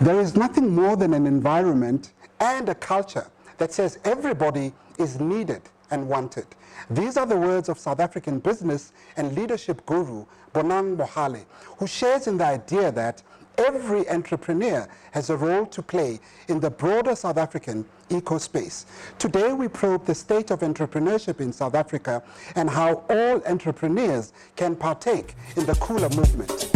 There is nothing more than an environment and a culture that says everybody is needed and wanted. These are the words of South African business and leadership guru Bonang Mohale, who shares in the idea that every entrepreneur has a role to play in the broader South African ecospace. Today we probe the state of entrepreneurship in South Africa and how all entrepreneurs can partake in the Khoola movement.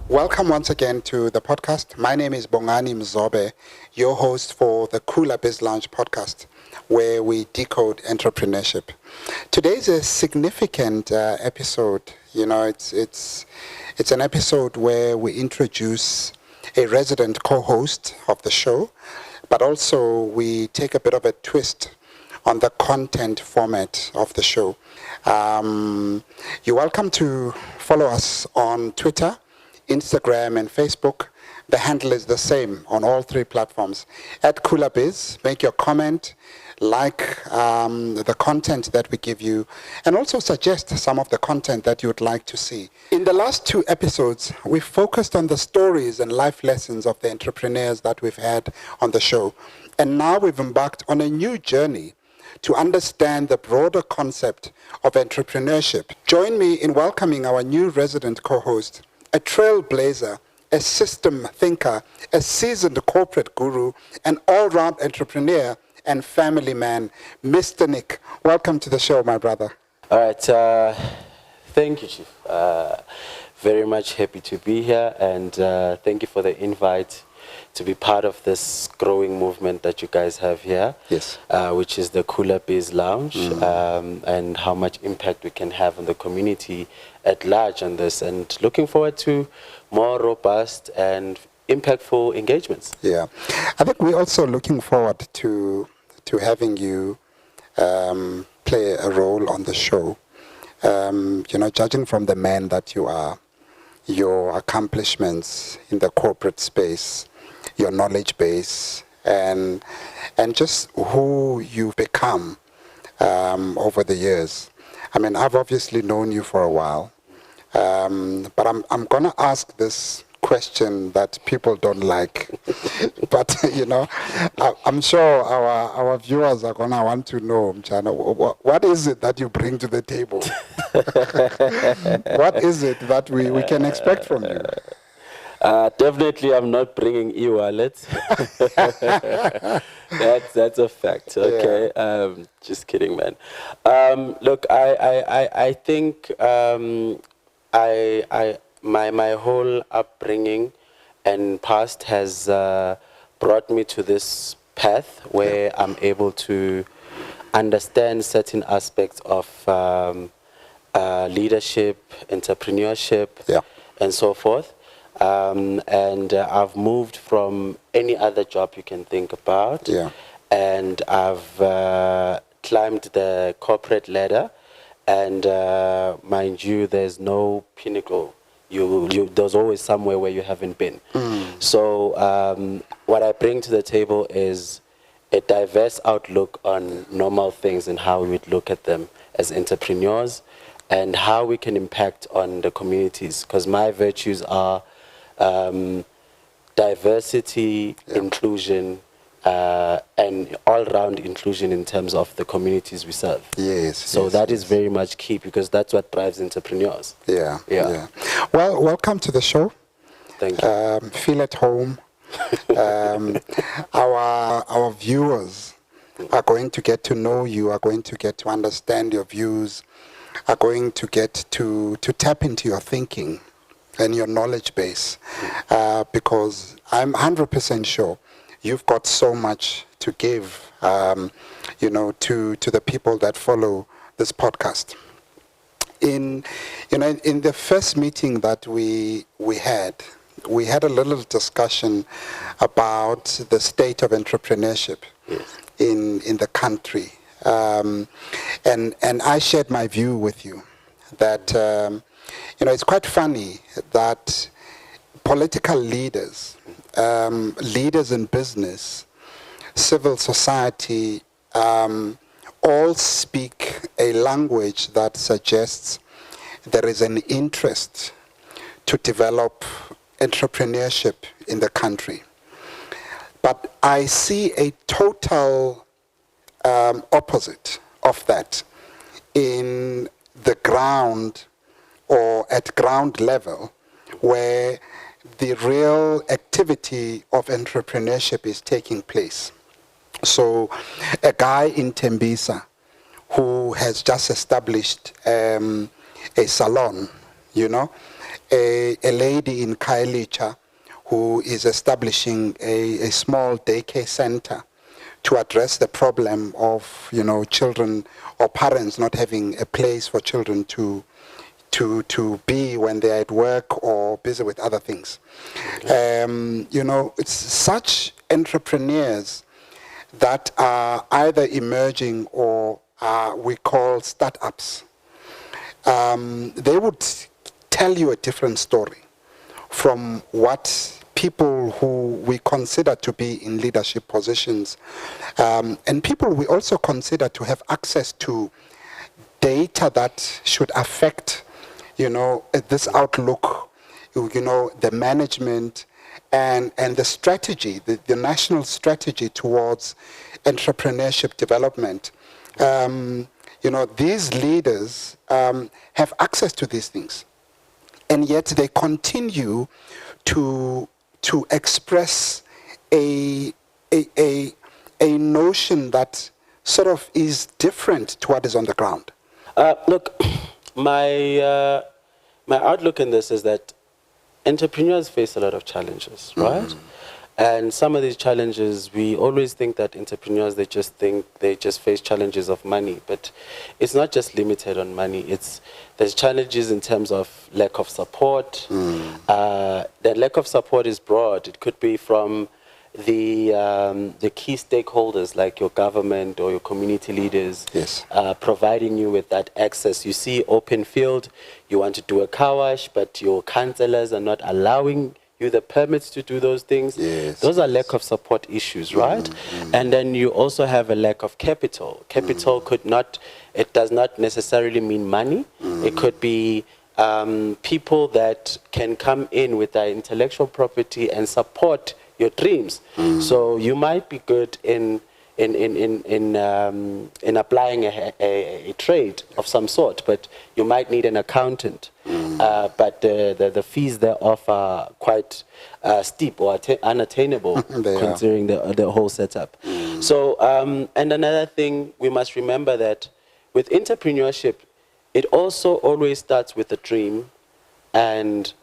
Welcome once again to the podcast. My name is Bongani Mzobe, your host for the Khoola Biz Lounge podcast, where we decode entrepreneurship. Today is a significant episode. You know, it's an episode where we introduce a resident co-host of the show, but also we take a bit of a twist on the content format of the show. You're welcome to follow us on Twitter, Instagram and Facebook. The handle is the same on all three platforms. At Khoola Biz, make your comment, like the content that we give you, and also suggest some of the content that you would like to see. In the last two episodes, we focused on the stories and life lessons of the entrepreneurs that we've had on the show. And now we've embarked on a new journey to understand the broader concept of entrepreneurship. Join me in welcoming our new resident co-host, a trailblazer, a system thinker, a seasoned corporate guru, an all-round entrepreneur and family man, Mr. Nick. Welcome to the show, my brother. All right. Thank you, Chief. Very much happy to be here, and thank you for the invite to be part of this growing movement that you guys have here, yes, which is the Khoola Biz Lounge, and how much impact we can have on the community at large on this, and looking forward to more robust and impactful engagements. Yeah, I think we're also looking forward to having you play a role on the show. You know, judging from the man that you are, your accomplishments in the corporate space, your knowledge base, and just who you've become over the years. I mean, I've obviously known you for a while, but I'm gonna ask this question that people don't like, but you know, I'm sure our viewers are gonna want to know, Mchana, what is it that you bring to the table? What is it that we can expect from you? Definitely, I'm not bringing e-wallets. That's a fact. Okay, yeah. Just kidding, man. Look, I think my whole upbringing and past has brought me to this path where I'm able to understand certain aspects of leadership, entrepreneurship, and so forth. And I've moved from any other job you can think about, and I've climbed the corporate ladder, and mind you, there's no pinnacle. There's always somewhere where you haven't been. So what I bring to the table is a diverse outlook on normal things and how we would look at them as entrepreneurs and how we can impact on the communities, because my virtues are diversity, inclusion, and all-round inclusion in terms of the communities we serve. Yes. So that is very much key, because that's what drives entrepreneurs. Yeah. Well, welcome to the show. Thank you. Feel at home. Our viewers are going to get to know you, are going to get to understand your views, are going to get to tap into your thinking and your knowledge base, because I'm 100% sure you've got so much to give, you know, to the people that follow this podcast. in the first meeting that we had a little discussion about the state of entrepreneurship in the country, and I shared my view with you that it's quite funny that political leaders, leaders in business, civil society, all speak a language that suggests there is an interest to develop entrepreneurship in the country. But I see a total opposite of that in the ground or at ground level, where the real activity of entrepreneurship is taking place. So a guy in Tembisa who has just established a salon, a lady in Kailicha who is establishing a small daycare center to address the problem of, children or parents not having a place for children to be when they're at work or busy with other things. It's such entrepreneurs that are either emerging or we call startups. They would tell you a different story from what people who we consider to be in leadership positions, and people we also consider to have access to data that should affect, this outlook, the management and the strategy, the national strategy towards entrepreneurship development. These leaders have access to these things, and yet they continue to express a notion that sort of is different to what is on the ground. Look, my outlook in this is that entrepreneurs face a lot of challenges, right? And some of these challenges, we always think that entrepreneurs, they just face challenges of money. But it's not just limited on money. There's challenges in terms of lack of support. The lack of support is broad. It could be from the key stakeholders like your government or your community leaders, providing you with that access. You see open field, you want to do a car wash, but your councillors are not allowing you the permits to do those things. Those are lack of support issues, right? And then you also have a lack of capital. Capital does not necessarily mean money. It could be people that can come in with their intellectual property and support your dreams. So you might be good in applying a trade of some sort, but you might need an accountant. But the fees thereof are quite steep or unattainable considering the whole setup. So, and another thing, we must remember that with entrepreneurship, it also always starts with a dream and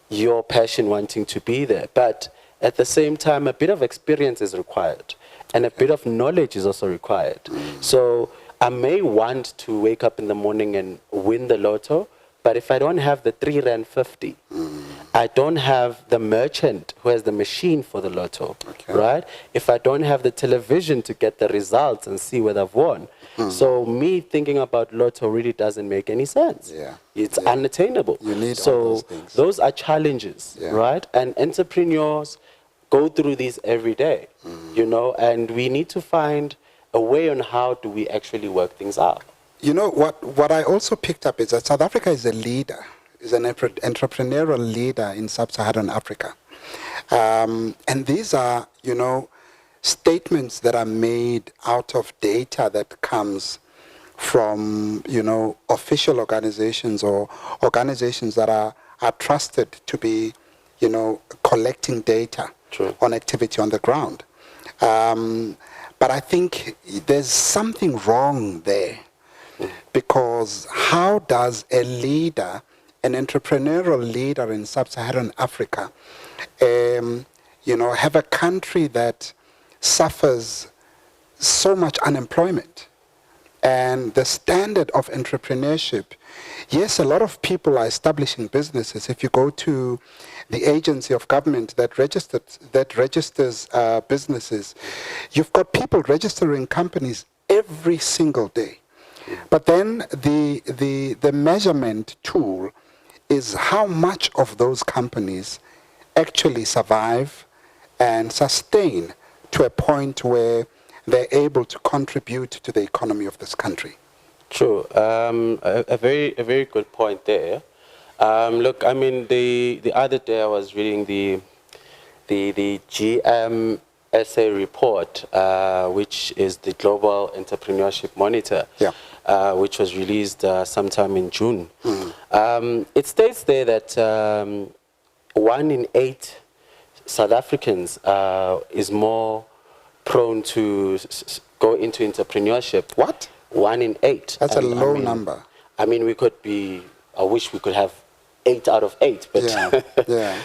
your passion wanting to be there. But at the same time, a bit of experience is required and a bit of knowledge is also required. So I may want to wake up in the morning and win the lotto, but if I don't have the 3.50 Rand, I don't have the merchant who has the machine for the lotto, right? If I don't have the television to get the results and see whether I've won. So me thinking about lotto really doesn't make any sense. It's unattainable. You need so all those things. Those are challenges, right? And entrepreneurs go through these every day, and we need to find a way on how do we actually work things out. What I also picked up is that South Africa is a leader, is an entrepreneurial leader in sub-Saharan Africa. And these are, statements that are made out of data that comes from, official organizations or organizations that are trusted to be, collecting data on activity on the ground. But I think there's something wrong there, because how does a leader, an entrepreneurial leader in sub-Saharan Africa, have a country that suffers so much unemployment and the standard of entrepreneurship. Yes, a lot of people are establishing businesses. If you go to the agency of government that registers businesses, you've got people registering companies every single day. But then the measurement tool is how much of those companies actually survive and sustain to a point where they're able to contribute to the economy of this country. True. A very good point there. Look, I mean, the other day I was reading the GMSA report, which is the Global Entrepreneurship Monitor, which was released sometime in June. It states there that 1 in 8 South Africans is more prone to go into entrepreneurship. What? 1 in 8. That's a low number. I mean, I wish we could have 8 out of 8, but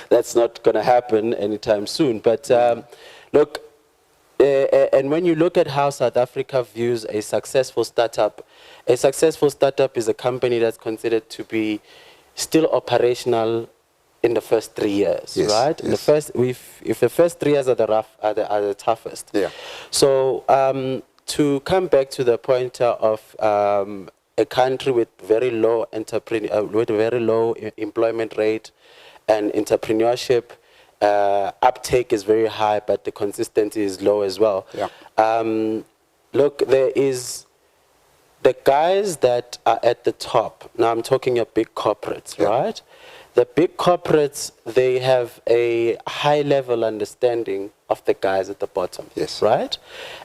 that's not going to happen anytime soon. But look, and when you look at how South Africa views a successful startup is a company that's considered to be still operational in the first 3 years, right? In the first, if the first 3 years are the toughest. So to come back to the point of a country with very low employment rate and entrepreneurship uptake is very high, but the consistency is low as well. Look, there is the guys that are at the top. Now I'm talking of big corporates, right? The big corporates, they have a high-level understanding of the guys at the bottom, right?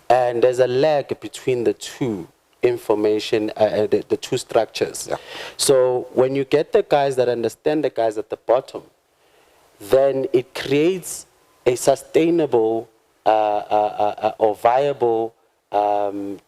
And there's a lag between the two information, the two structures. So when you get the guys that understand the guys at the bottom, then it creates a sustainable or viable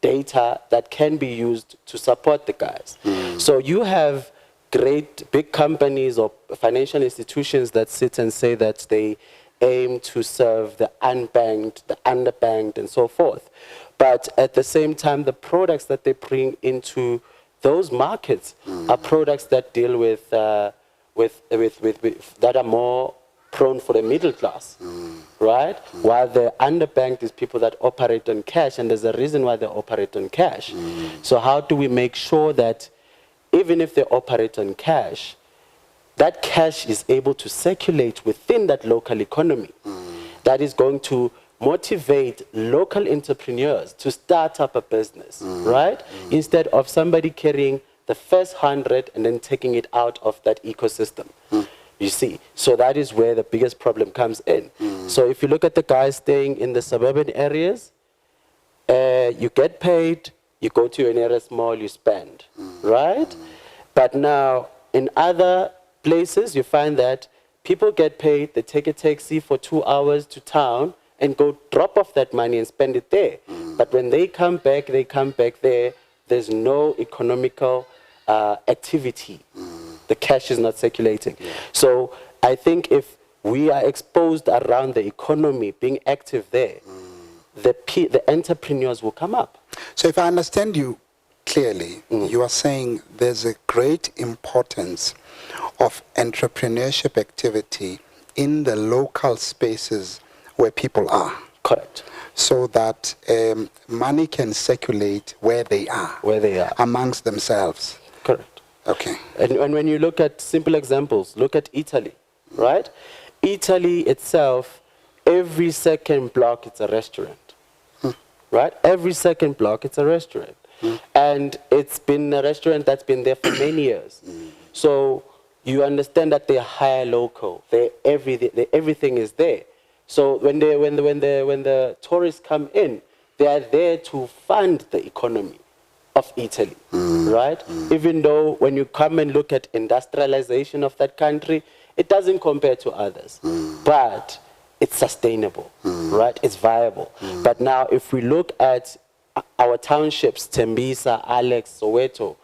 data that can be used to support the guys. So you have great big companies or financial institutions that sit and say that they aim to serve the unbanked, the underbanked, and so forth. But at the same time, the products that they bring into those markets are products that deal with that are more prone for the middle class, right? While the underbanked is people that operate on cash, and there's a reason why they operate on cash. So how do we make sure that even if they operate on cash, that cash is able to circulate within that local economy? That is going to motivate local entrepreneurs to start up a business, right? Instead of somebody carrying the first 100 and then taking it out of that ecosystem. You see, so that is where the biggest problem comes in. So if you look at the guys staying in the suburban areas, you get paid, you go to your nearest mall, you spend, right? But now in other places, you find that people get paid, they take a taxi for 2 hours to town and go drop off that money and spend it there. But when they come back there, there's no economical activity. The cash is not circulating. So I think if we are exposed around the economy, being active there, the entrepreneurs will come up. So if I understand you clearly, you are saying there's a great importance of entrepreneurship activity in the local spaces where people are. Correct. So that money can circulate where they are. Amongst themselves. Correct. Okay. And when you look at simple examples, look at Italy, right? Italy itself, every second block it's a restaurant, right? Every second block it's a restaurant. And it's been a restaurant that's been there for many years. So you understand that they hire local. Everything is there. So when the tourists come in, they are there to fund the economy of Italy, right? Even though when you come and look at industrialization of that country, it doesn't compare to others, but it's sustainable, right? It's viable. But now if we look at our townships, Tembisa, Alex, Soweto,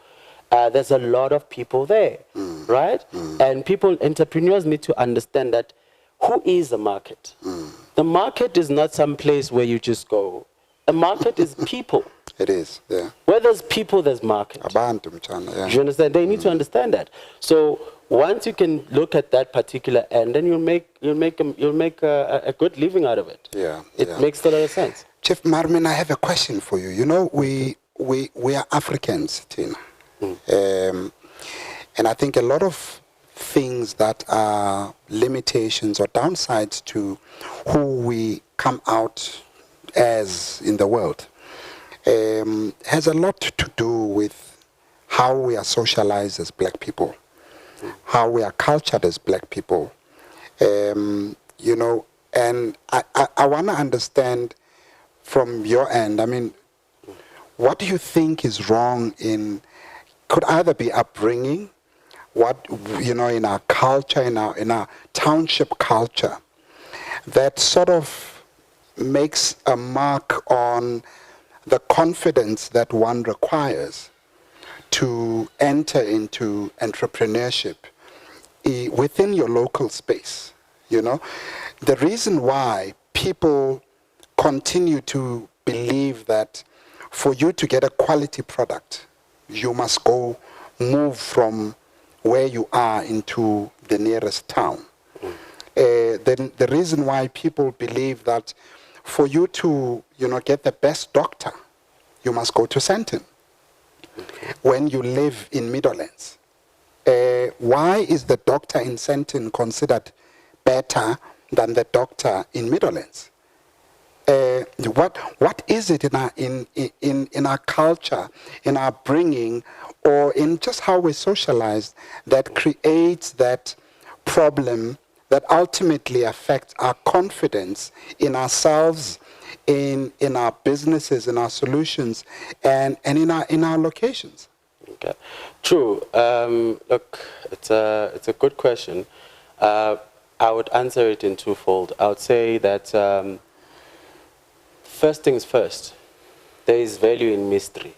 there's a lot of people there, right? And entrepreneurs need to understand that who is the market? The market is not some place where you just go a market is people. It is, yeah. Where there's people, there's market. Abantu, mchana, yeah. Do you understand? They need to understand that. So once you can look at that particular end, then you'll make a good living out of it. Yeah. It makes a lot of sense. Chief Marmin, I have a question for you. You know, we are Africans, Tina. And I think a lot of things that are limitations or downsides to who we come out as in the world has a lot to do with how we are socialized as black people, how we are cultured as black people. You know, and I want to understand from your end, I mean, what do you think is wrong in, could either be upbringing, what, you know, in our culture, in our township culture, that sort of makes a mark on the confidence that one requires to enter into entrepreneurship within your local space, you know? The reason why people continue to believe that for you to get a quality product, you must move from where you are into the nearest town. Then the reason why people believe that for you to, you know, get the best doctor, you must go to Sandton. When you live in Meadowlands, why is the doctor in Sandton considered better than the doctor in Meadowlands? What is it in our culture, in our bringing, or in just how we're socialized that creates that problem that ultimately affects our confidence in ourselves, in our businesses, in our solutions, and in our locations? Okay, true. Look, it's a good question. I would answer it in twofold. I would say that first things first, there is value in mystery.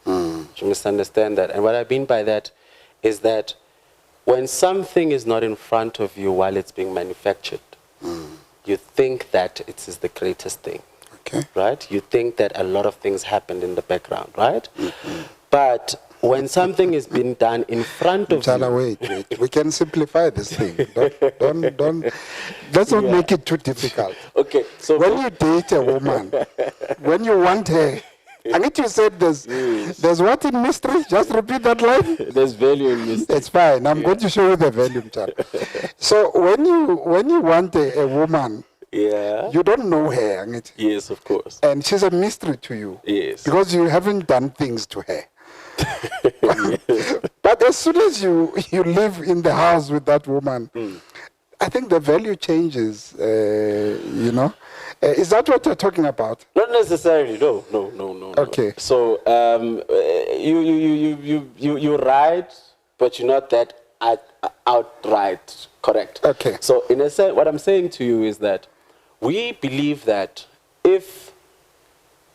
You must understand that. And what I mean by that is that when something is not in front of you while it's being manufactured, you think that it is the greatest thing. Okay. Right? You think that a lot of things happened in the background, right? But when something is being done in front of you... Wait. We can simplify this thing. Let's not make it too difficult. Okay. So when you date a woman, when you want her, I need you said there's what in mystery? Just repeat that line. There's value in mystery. It's fine. I'm going to show you the value, Mchana. So when you want a woman, you don't know her. Yes, of course. And she's a mystery to you. Yes. Because you haven't done things to her. But as soon as you live in the house with that woman, I think the value changes, you know. Is that what you're talking about? Not necessarily. No. Okay. So you're right, but you're not that outright correct. Okay. So in a sense, what I'm saying to you is that we believe that if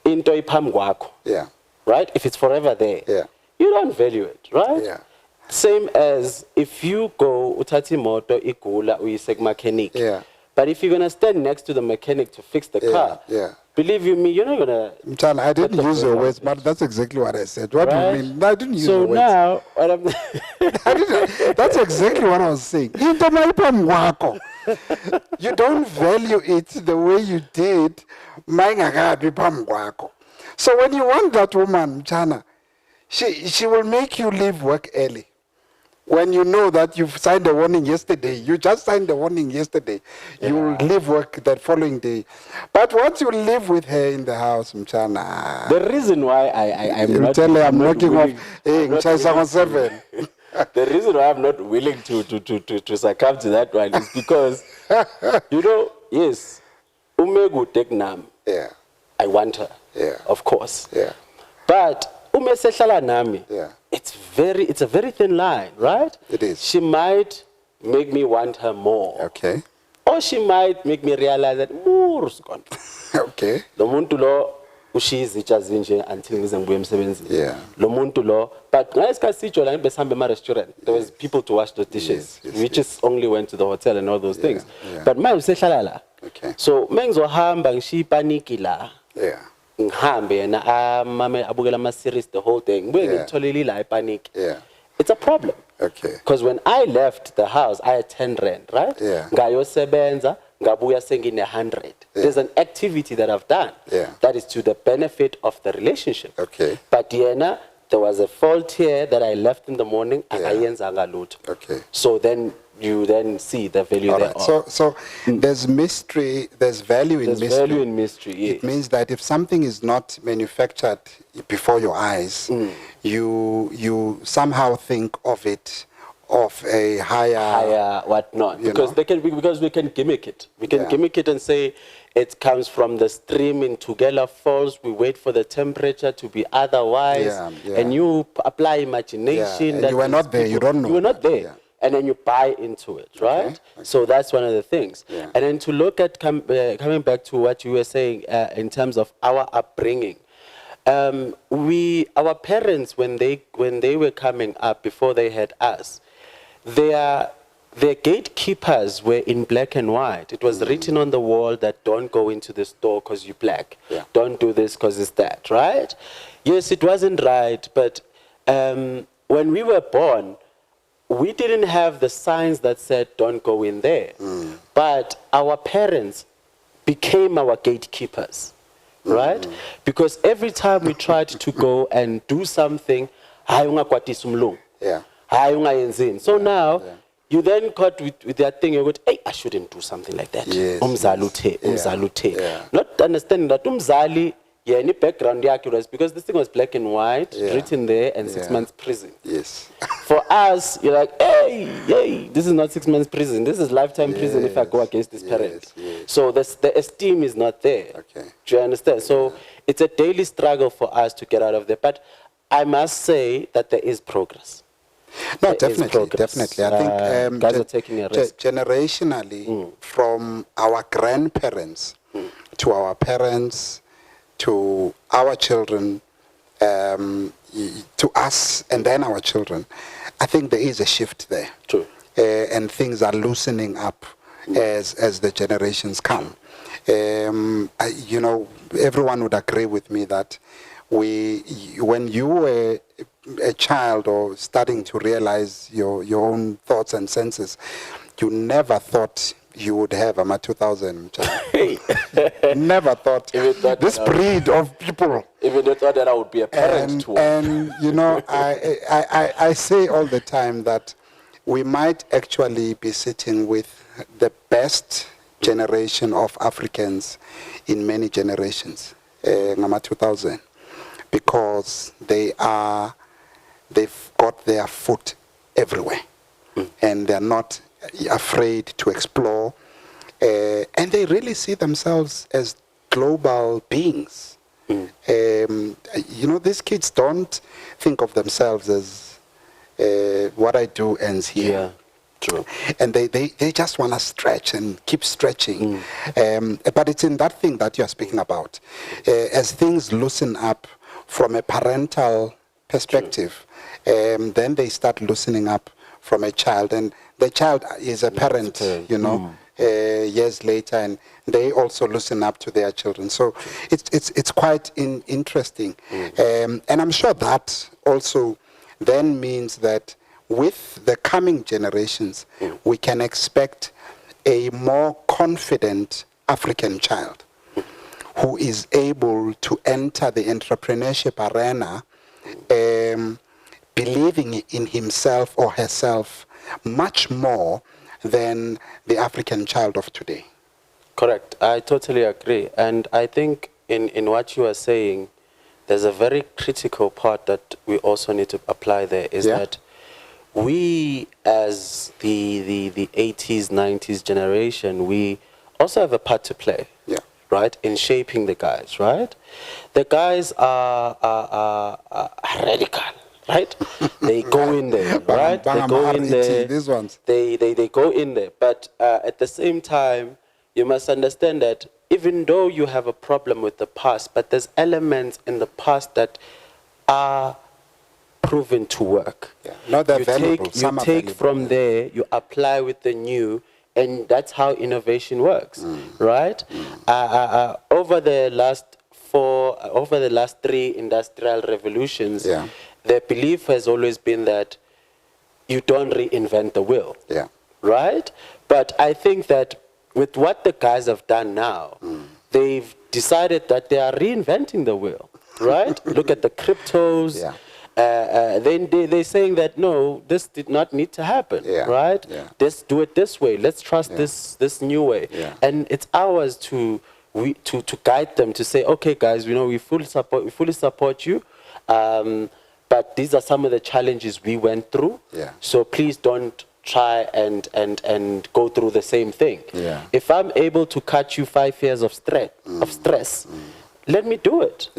into iphambi kwakho, right, if it's forever there, you don't value it, right? Yeah. Same as if you go uthatha imoto iGhula uyise kumechanic. Yeah. But if you're going to stand next to the mechanic to fix the car, believe you me, you're not going to... Mchana, I didn't use your words, but that's exactly what I said. What do you mean? I didn't use your words. So now... What I'm that's exactly what I was saying. You don't value it the way you did. So when you want that woman, Mchana, she will make you leave work early. When you know that you've signed a warning yesterday, you just signed a warning yesterday, you will leave work that following day. But once you live with her in the house, Mchana... The reason why I'm not... Tell her I'm knocking off... Hey, Mchana 7. The reason why I'm not willing to succumb to that one is because, you know, yes, Umegu Tegnam, I want her, of course. But Umeseshala Nami, it's a very thin line, right? It is. She might make me want her more. Okay. Or she might make me realize that more's gone. Okay. Lo muntu lo ushizitsha zinje until ngize ngibuye emsebenzini. Lo muntu lo, but ngasikhathi sijo la ngibesambe ema restaurant, there was people to wash the dishes. We just only went to the hotel and all those things. But manje usehlala la. Okay. So mengizohamba ngishiya ipaniki la. ngihambe yena abukela ama-series the whole day ngibuye ngimtholele ila ipanic. It's a problem. Okay. Because when I left the house, I had 10 rand, right? Ngayosebenza, ngabuya sengine 100. There's an activity that I've done that is to the benefit of the relationship. Okay. But yena, there was a fault here that I left in the morning, akayenzanga lutho. Okay. So then you then see the value All there. Right. So there's mystery, there's value in mystery. There's value in mystery, yes. It means that if something is not manufactured before your eyes, you somehow think of it of a higher whatnot, because we can gimmick it. We can gimmick it and say it comes from the stream in Tugela Falls. We wait for the temperature to be otherwise, and you apply imagination. That you were not there. You don't know. You were not there. And then you buy into it, right? Okay. So that's one of the things. And then to look at, coming back to what you were saying in terms of our upbringing, our parents, when they were coming up, before they had us, their gatekeepers were in black and white. It was written on the wall that don't go into the store because you're black. Don't do this because it's that, right? Yes, it wasn't right, but when we were born, we didn't have the signs that said don't go in there. But our parents became our gatekeepers, right? Because every time we tried to go and do something, so now you then caught with that thing, you go, hey, I shouldn't do something like that. Not understanding that umzali, any background was because this thing was black and white, written there, and 6 months prison. Yes. For us, you're like, hey, this is not 6 months prison. This is lifetime prison if I go against this parent. So the esteem is not there. Okay. Do you understand? So it's a daily struggle for us to get out of there. But I must say that there is progress. No, definitely. I think guys are taking a risk. Generationally, from our grandparents to our parents, to our children, to us, and then our children, I think there is a shift there. True. And things are loosening up as the generations come. Everyone would agree with me that when you were a child or starting to realize your own thoughts and senses, you never thought you would have a 2000 child. Never thought this breed of people. Even thought that I would be a parent to. And I say all the time that we might actually be sitting with the best generation of Africans in many generations, 2000, because they've got their foot everywhere, and they're not afraid to explore, and they really see themselves as global beings. These kids don't think of themselves as what I do ends here. Yeah, true. And they just want to stretch and keep stretching. But it's in that thing that you're speaking about. As things loosen up from a parental perspective, then they start loosening up from a child. And the child is a parent, years later, and they also loosen up to their children. So it's quite interesting. And I'm sure that also then means that with the coming generations, we can expect a more confident African child who is able to enter the entrepreneurship arena believing in himself or herself much more than the African child of today. Correct. I totally agree. And I think in what you are saying, there's a very critical part that we also need to apply there, is that we, as the 80s, 90s generation, we also have a part to play, right, in shaping the guys, right? The guys are radical, right? They go in there, right? They go in there. These ones. They go in there. But at the same time, you must understand that even though you have a problem with the past, but there's elements in the past that are proven to work. Not that valuable. You take from there, you apply with the new, and that's how innovation works, right? Over the last over the last 3 industrial revolutions, the belief has always been that you don't reinvent the wheel, right? But I think that with what the guys have done now, they've decided that they are reinventing the wheel, right? Look at the cryptos. Then they're saying that, no, this did not need to happen, right? Let's do it this way. Let's trust this new way. And it's ours to guide them, to say, okay, guys, we fully support you. But these are some of the challenges we went through. So please don't try and go through the same thing. If I'm able to cut you 5 years of stress, let me do it.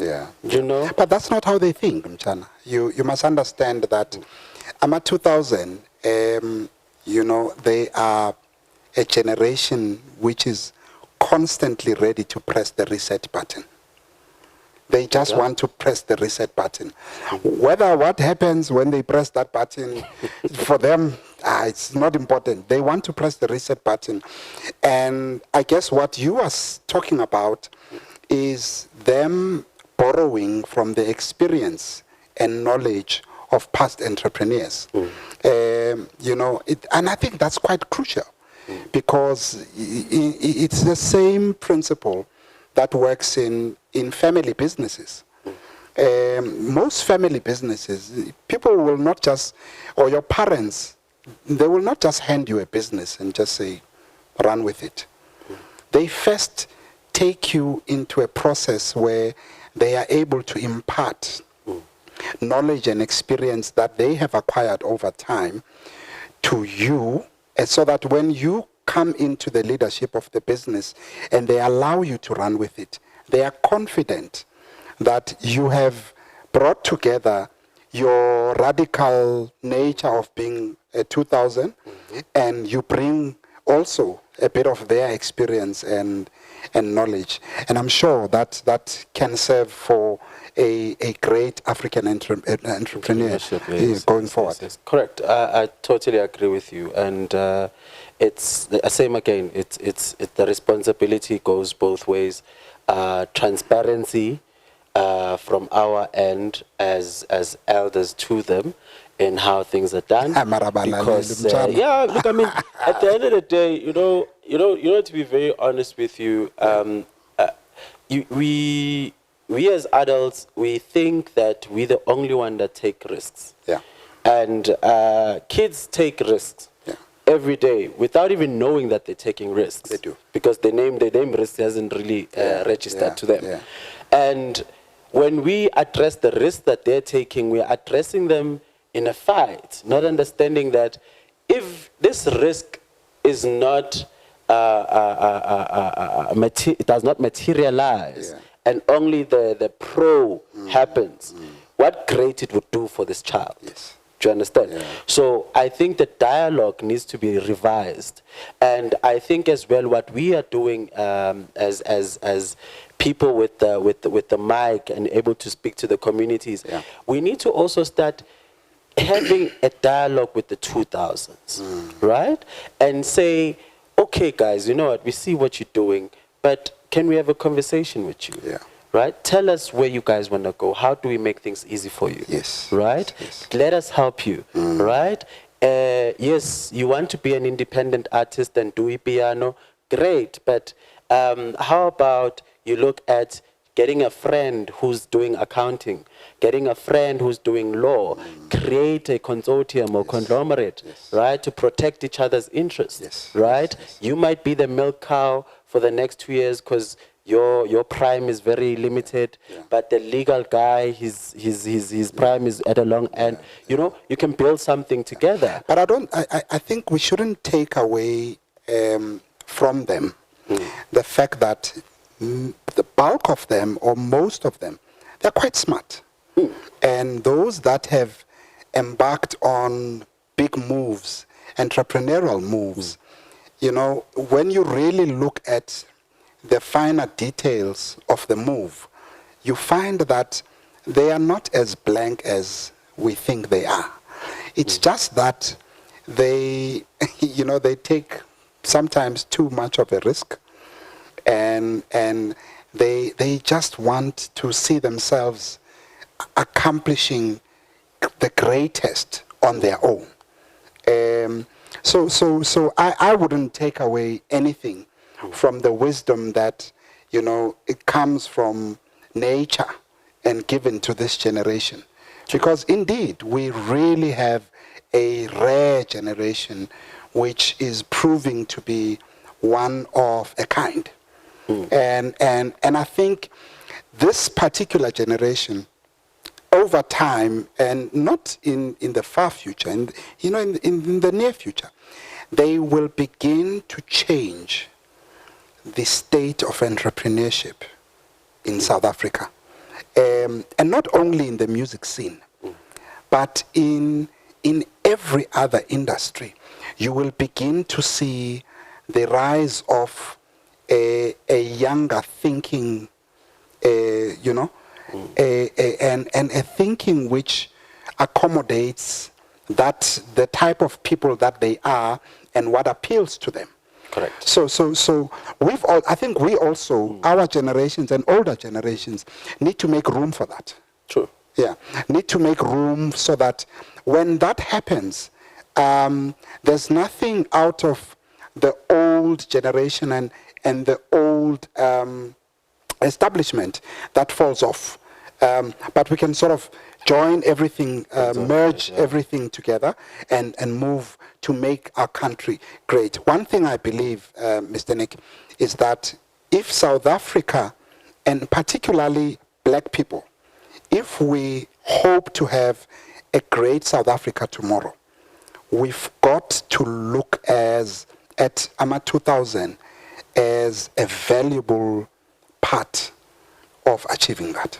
You know? But that's not how they think, Mchana. You must understand that AMA 2000, they are a generation which is constantly ready to press the reset button. They just want to press the reset button. Whether what happens when they press that button, for them, it's not important. They want to press the reset button. And I guess what you are talking about is them borrowing from the experience and knowledge of past entrepreneurs. And I think that's quite crucial, because it's the same principle that works in family businesses. Most family businesses, people will not just, or your parents, they will not just hand you a business and just say, run with it. They first take you into a process where they are able to impart knowledge and experience that they have acquired over time to you, and so that when you come into the leadership of the business and they allow you to run with it, they are confident that you have brought together your radical nature of being a 2000, and you bring also a bit of their experience and knowledge. And I'm sure that that can serve for a great African entrepreneurship going forward. Yes, correct. I totally agree with you. And it's the same again. It's the responsibility goes both ways. Transparency from our end as elders to them in how things are done. Because look, I mean, at the end of the day, to be very honest with you, we as adults, we think that we're the only one that take risks. And kids take risks every day without even knowing that they're taking risks. They do. Because the name risk hasn't really registered to them. And when we address the risks that they're taking, we're addressing them in a fight, not understanding that if this risk is not, it does not materialize, and only the pro happens, what great it would do for this child. Do you understand? So I think the dialogue needs to be revised, and I think as well what we are doing as people with the mic and able to speak to the communities, we need to also start having a dialogue with the 2000s, right? And say, okay, guys, you know what? We see what you're doing, but can we have a conversation with you? Right? Tell us where you guys want to go. How do we make things easy for you? Right? Let us help you. Right? Yes, you want to be an independent artist and do piano. Great. But how about you look at getting a friend who's doing accounting, getting a friend who's doing law, create a consortium or conglomerate, right, to protect each other's interests, right? You might be the milk cow for the next 2 years because your prime is very limited, but the legal guy, his prime is at a long end. You know, you can build something together. But I think we shouldn't take away from them the fact that the bulk of them, or most of them, they're quite smart. And those that have embarked on big moves, entrepreneurial moves, you know, when you really look at the finer details of the move, you find that they are not as blank as we think they are. It's just that they, you know, they take sometimes too much of a risk, and they just want to see themselves accomplishing the greatest on their own. So I wouldn't take away anything from the wisdom that, it comes from nature and given to this generation. Because indeed, we really have a rare generation which is proving to be one of a kind. And I think this particular generation, over time, and not in the far future, in the near future, they will begin to change the state of entrepreneurship in South Africa. And not only in the music scene, but in every other industry. You will begin to see the rise of a younger thinking, and a thinking which accommodates the type of people that they are and what appeals to them. Correct. So I think we also, our generations and older generations, need to make room for that. True. Yeah, need to make room so that when that happens, there's nothing out of the old generation and the old establishment that falls off. But we can sort of join everything, merge everything together and move to make our country great. One thing I believe, Mr. Nick, is that if South Africa, and particularly black people, if we hope to have a great South Africa tomorrow, we've got to look at AMA 2000 as a valuable part of achieving that.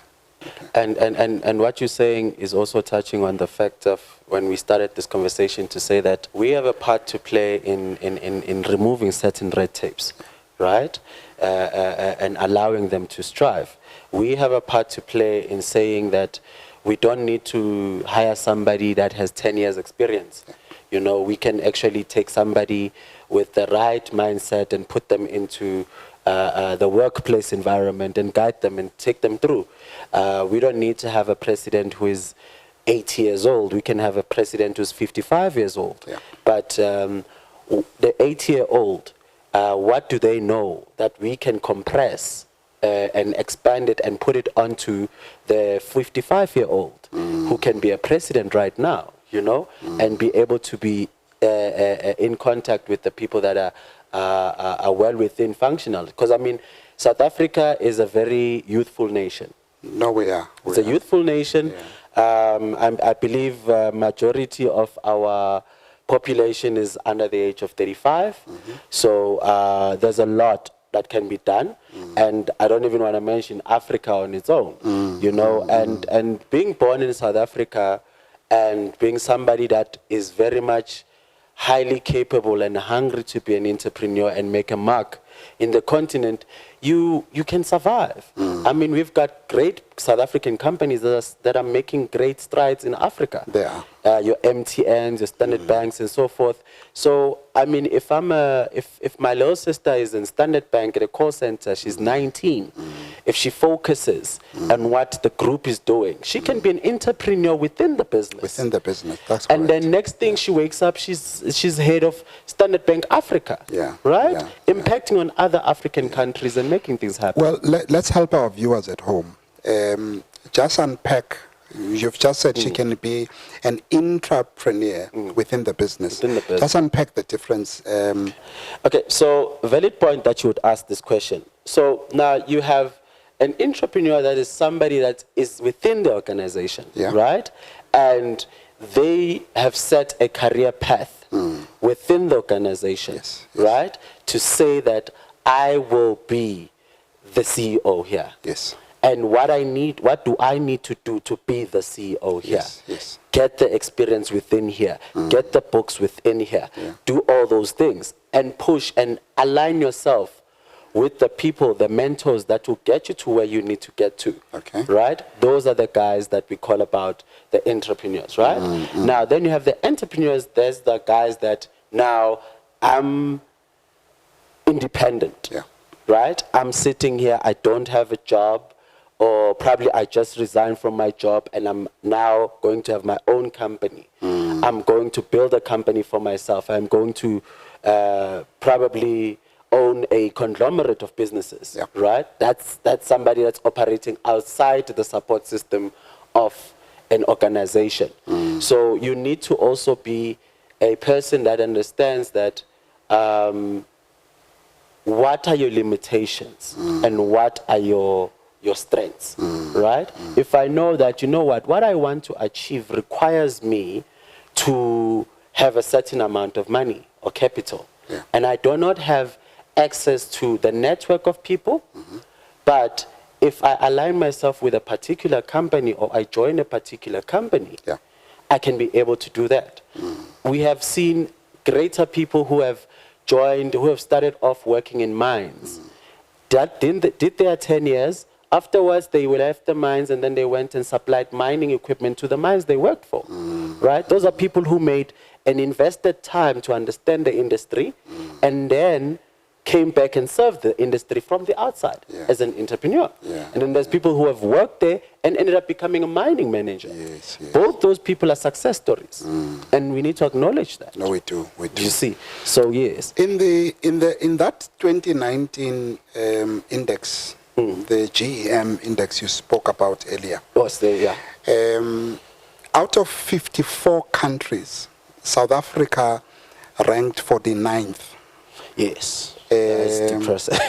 And what you're saying is also touching on the fact of when we started this conversation to say that we have a part to play in removing certain red tapes, right? And allowing them to strive. We have a part to play in saying that we don't need to hire somebody that has 10 years experience. We can actually take somebody with the right mindset and put them into the workplace environment and guide them and take them through. We don't need to have a president who is 80 years old. We can have a president who's 55 years old. Yeah. But the 80-year-old, what do they know that we can compress and expand it and put it onto the 55-year-old who can be a president right now, and be able to be in contact with the people that are well within functional. Because, South Africa is a very youthful nation. No, we are. It's a youthful nation. Yeah. I believe majority of our population is under the age of 35. Mm-hmm. So there's a lot that can be done. And I don't even want to mention Africa on its own, and being born in South Africa and being somebody that is very much highly capable and hungry to be an entrepreneur and make a mark in the continent, you can survive. We've got great South African companies that are making great strides in Africa. They are. Your MTNs, your Standard Banks, and so forth. So, if my little sister is in Standard Bank at a call center, she's 19. If she focuses on what the group is doing, she can be an entrepreneur within the business. Within the business, that's correct. And then next thing she wakes up, she's head of Standard Bank Africa. Yeah. Right? Yeah. Impacting on other African countries and making things happen. Well, let's help our viewers at home. Just unpack. You've just said she can be an intrapreneur within the business. Just unpack the difference. Okay, so valid point that you would ask this question. So now you have an intrapreneur that is somebody that is within the organization, right? And they have set a career path within the organization, right? To say that I will be the CEO here. Yes. And what do I need to do to be the CEO here? Yes. Get the experience within here. Get the books within here. Do all those things and push and align yourself with the people, the mentors that will get you to where you need to get to. Okay. Right? Those are the guys that we call about the entrepreneurs, right? Now, then you have the entrepreneurs. There's the guys that now I'm independent. Yeah. right? I'm sitting here, I don't have a job, or probably I just resigned from my job and I'm now going to have my own company. I'm going to build a company for myself. I'm going to probably own a conglomerate of businesses, right? That's somebody that's operating outside the support system of an organization. So you need to also be a person that understands that what are your limitations and what are your strengths, right? If I know that, you know what I want to achieve requires me to have a certain amount of money or capital, and I do not have access to the network of people, but if I align myself with a particular company or I join a particular company, I can be able to do that. We have seen greater people who have joined, who have started off working in mines. That did their 10 years. Afterwards, they left the mines and then they went and supplied mining equipment to the mines they worked for, right? Those are people who made and invested time to understand the industry and then came back and served the industry from the outside as an entrepreneur. And then there's people who have worked there and ended up becoming a mining manager. Both those people are success stories, and we need to acknowledge that. No, we do. You see, so yes. In that 2019 index, the GEM index you spoke about earlier. Was there? Out of 54 countries, South Africa ranked 49th. Yes. It's depressing.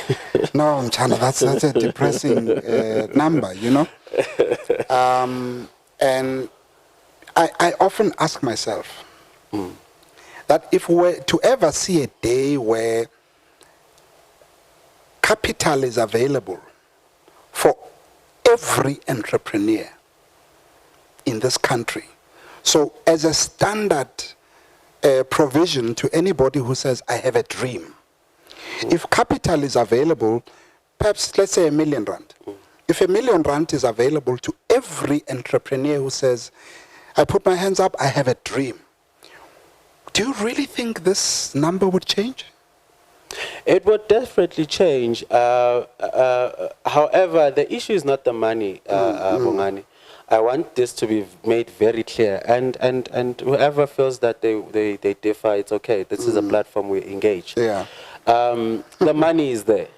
No, Mchana, that's a depressing number, you know. And I often ask myself that if we were to ever see a day where capital is available for every entrepreneur in this country, so as a standard provision to anybody who says, I have a dream, if capital is available, perhaps let's say R1 million. If R1 million is available to every entrepreneur who says, I put my hands up, I have a dream, do you really think this number would change? It would definitely change. However, the issue is not the money, Bongani. I want this to be made very clear. And whoever feels that they differ, it's okay. This is a platform we engage. The money is there.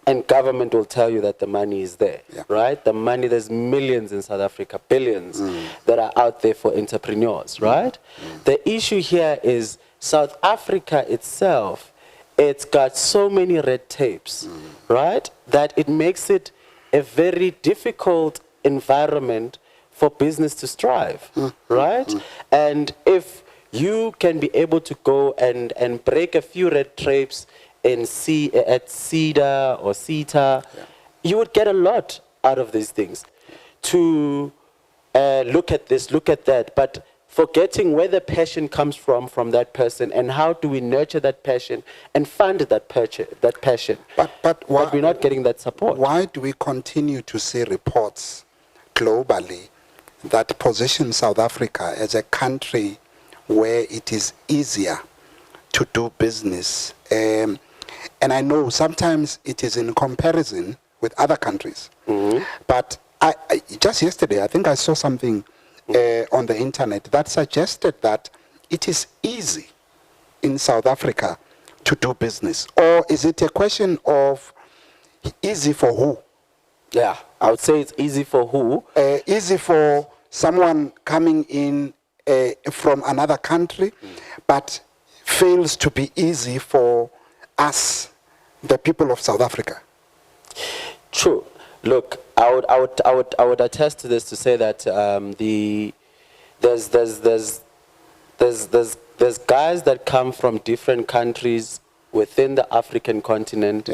And government will tell you that the money is there, right? The money, there's millions in South Africa, billions that are out there for entrepreneurs, right? The issue here is South Africa itself, it's got so many red tapes, right? That it makes it a very difficult environment for business to strive, right? And if you can be able to go and break a few red tapes at CEDA or CETA, you would get a lot out of these things. To look at this, look at that, but forgetting where the passion comes from that person, and how do we nurture that passion and fund that passion. But we're not getting that support. Why do we continue to see reports globally that position South Africa as a country where it is easier to do business? And I know sometimes it is in comparison with other countries. But I just yesterday, I think I saw something on the internet that suggested that it is easy in South Africa to do business. Or is it a question of easy for who? Yeah, I would say it's easy for who? Easy for someone coming in from another country, but fails to be easy for us, the people of South Africa. True. Look, I would attest to this to say that there's guys that come from different countries within the African continent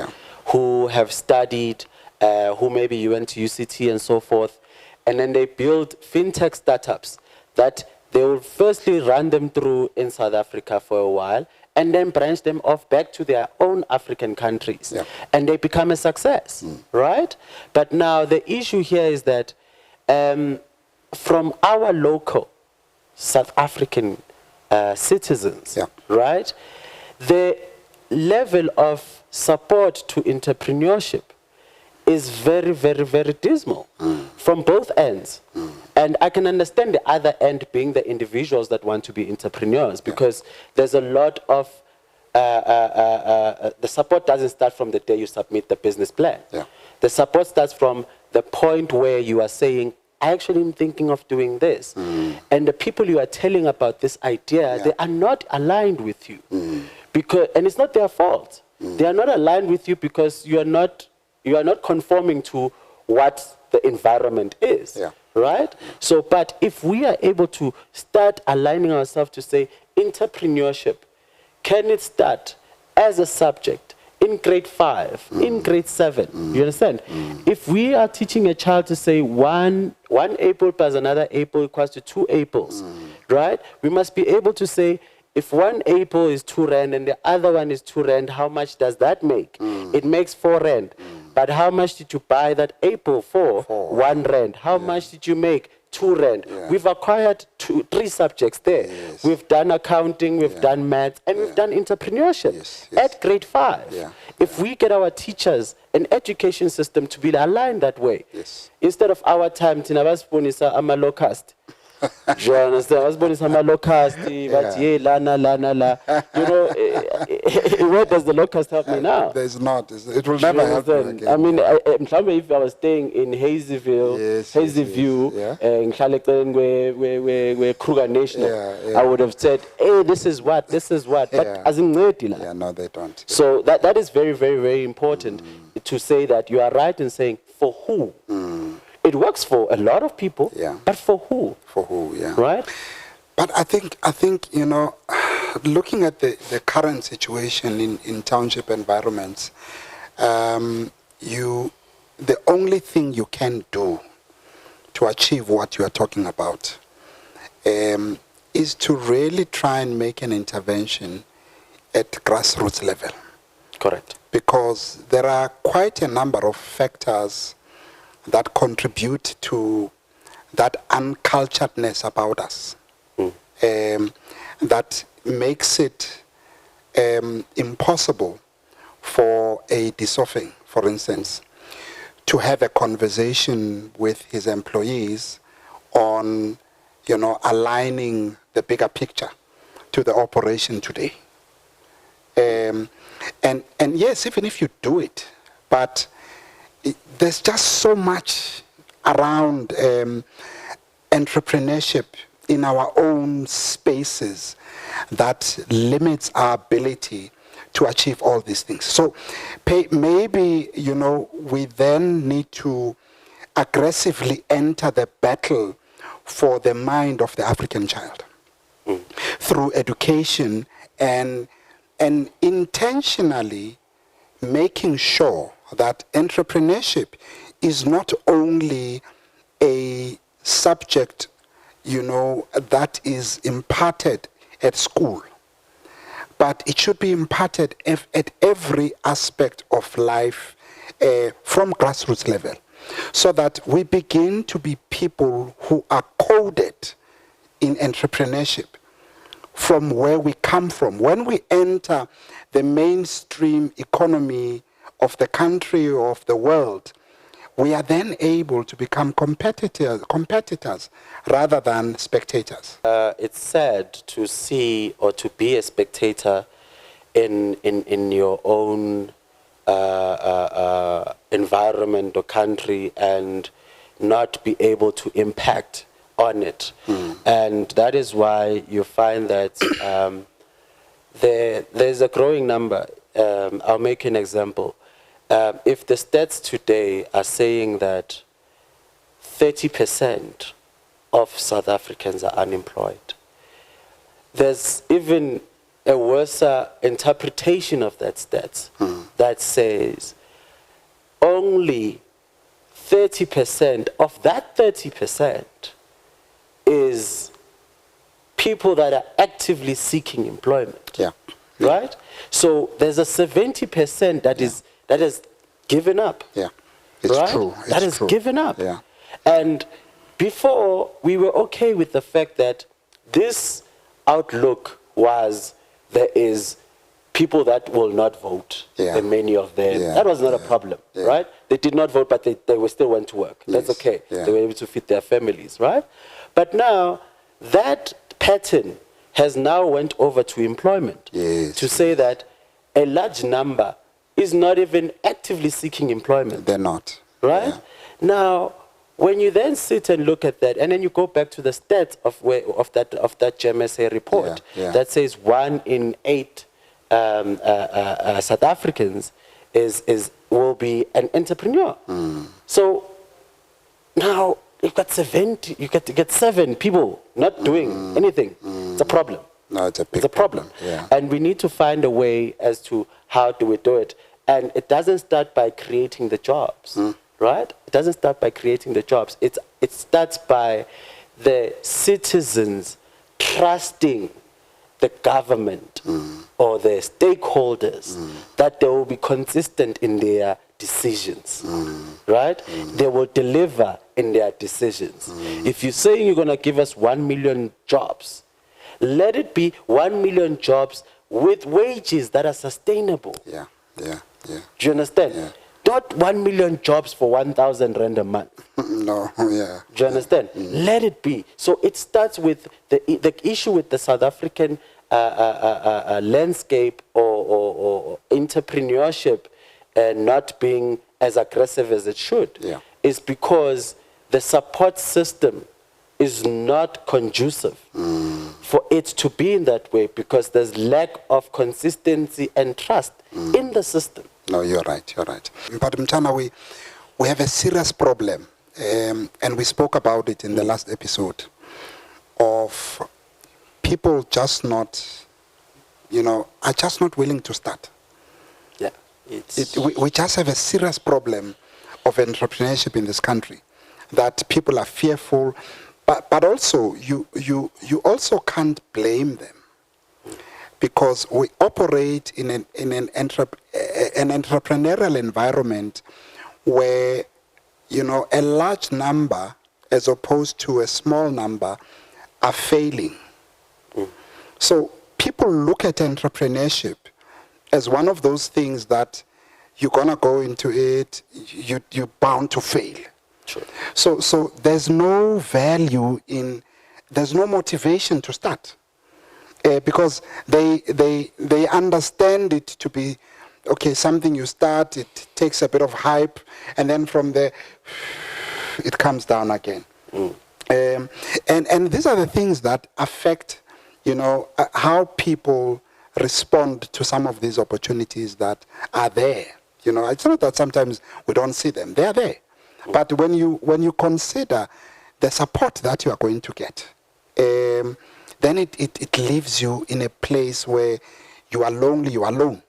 who have studied, who maybe you went to UCT and so forth, and then they build fintech startups that they will firstly run them through in South Africa for a while, and then branch them off back to their own African countries. And they become a success, right? But now the issue here is that from our local South African citizens, right, the level of support to entrepreneurship is very, very, very dismal from both ends. And I can understand the other end being the individuals that want to be entrepreneurs, because there's a lot of, the support doesn't start from the day you submit the business plan. The support starts from the point where you are saying, I actually am thinking of doing this. And the people you are telling about this idea, they are not aligned with you. And it's not their fault. They are not aligned with you because you are not conforming to what the environment is, right? So, but if we are able to start aligning ourselves to say, entrepreneurship, can it start as a subject in grade 5, in grade 7? You understand? If we are teaching a child to say one apple plus another apple equals to 2 apples, right? We must be able to say, if one apple is 2 rand and the other one is 2 rand, how much does that make? It makes 4 rand. But how much did you buy that apple for? 1 rand. How much did you make? 2 rand. We've acquired 3 subjects there. We've done accounting, we've done maths, and we've done entrepreneurship at grade 5. If we get our teachers and education system to be aligned that way, instead of our time, tinabasibonisa ama-locust. You understand? I was born in some locust, but la. You know, where does the locust help me now? There's not. It will never help you again. I mean, if I was staying in Hazyview, in where Kruger National, I would have said, hey, this is what. But as in no, they don't. So that is very, very, very important to say that you are right in saying, for who? It works for a lot of people, but for who? For who, Right? But I think you know, looking at the current situation in township environments, the only thing you can do to achieve what you are talking about is to really try and make an intervention at grassroots level. Correct. Because there are quite a number of factors that contribute to that unculturedness about us, that makes it impossible for a dissolving, for instance, to have a conversation with his employees on, you know, aligning the bigger picture to the operation today. And yes, even if you do it, but there's just so much around entrepreneurship in our own spaces that limits our ability to achieve all these things. So maybe, you know, we then need to aggressively enter the battle for the mind of the African child through education and intentionally making sure that entrepreneurship is not only a subject, you know, that is imparted at school, but it should be imparted at every aspect of life from grassroots level, so that we begin to be people who are coded in entrepreneurship from where we come from. When we enter the mainstream economy of the country or of the world, we are then able to become competitors rather than spectators. It's sad to see or to be a spectator in your own environment or country and not be able to impact on it. And that is why you find that there's a growing number. I'll make an example. If the stats today are saying that 30% of South Africans are unemployed, there's even a worse interpretation of that stats that says only 30% of that 30% is people that are actively seeking employment. Right? So there's a 70% that is given up. It's true. That is given up. And before, we were okay with the fact that this outlook was there is people that will not vote, and many of them, that was not a problem, right? They did not vote, but they still went to work. That's okay. They were able to feed their families, right? But now, that pattern has now went over to employment, to say that a large number is not even actively seeking employment. They're not. Right? Now, when you then sit and look at that, and then you go back to the stats of that GMSA report that says 1 in 8 South Africans will be an entrepreneur. So now you get 7 people not doing anything. It's a problem. No, it's a big problem. Yeah. And we need to find a way as to how do we do it. And it doesn't start by creating the jobs, right? It doesn't start by creating the jobs. It starts by the citizens trusting the government or the stakeholders that they will be consistent in their decisions, right? They will deliver in their decisions. If you're saying you're going to give us 1 million jobs, let it be 1 million jobs with wages that are sustainable. Yeah. Do you understand? Yeah. Not 1 million jobs for 1,000 rand a month. No, yeah. Do you understand? Let it be. So it starts with the issue with the South African landscape or entrepreneurship not being as aggressive as it should is because the support system is not conducive for it to be in that way, because there's lack of consistency and trust in the system. No, you're right. But Mtana, we have a serious problem, and we spoke about it in the last episode, of people just not, are just not willing to start. Yeah. We just have a serious problem of entrepreneurship in this country, that people are fearful. But also, you also can't blame them, because we operate in an entrepreneurial environment where, a large number as opposed to a small number are failing. So people look at entrepreneurship as one of those things that you're going to go into it, you're bound to fail. Sure. So there's no value there's no motivation to start, because they understand it to be, okay, something you start, it takes a bit of hype, and then from there, it comes down again. And these are the things that affect, how people respond to some of these opportunities that are there. It's not that sometimes we don't see them; they are there. But when you consider the support that you are going to get, then it leaves you in a place where you are lonely, you are alone.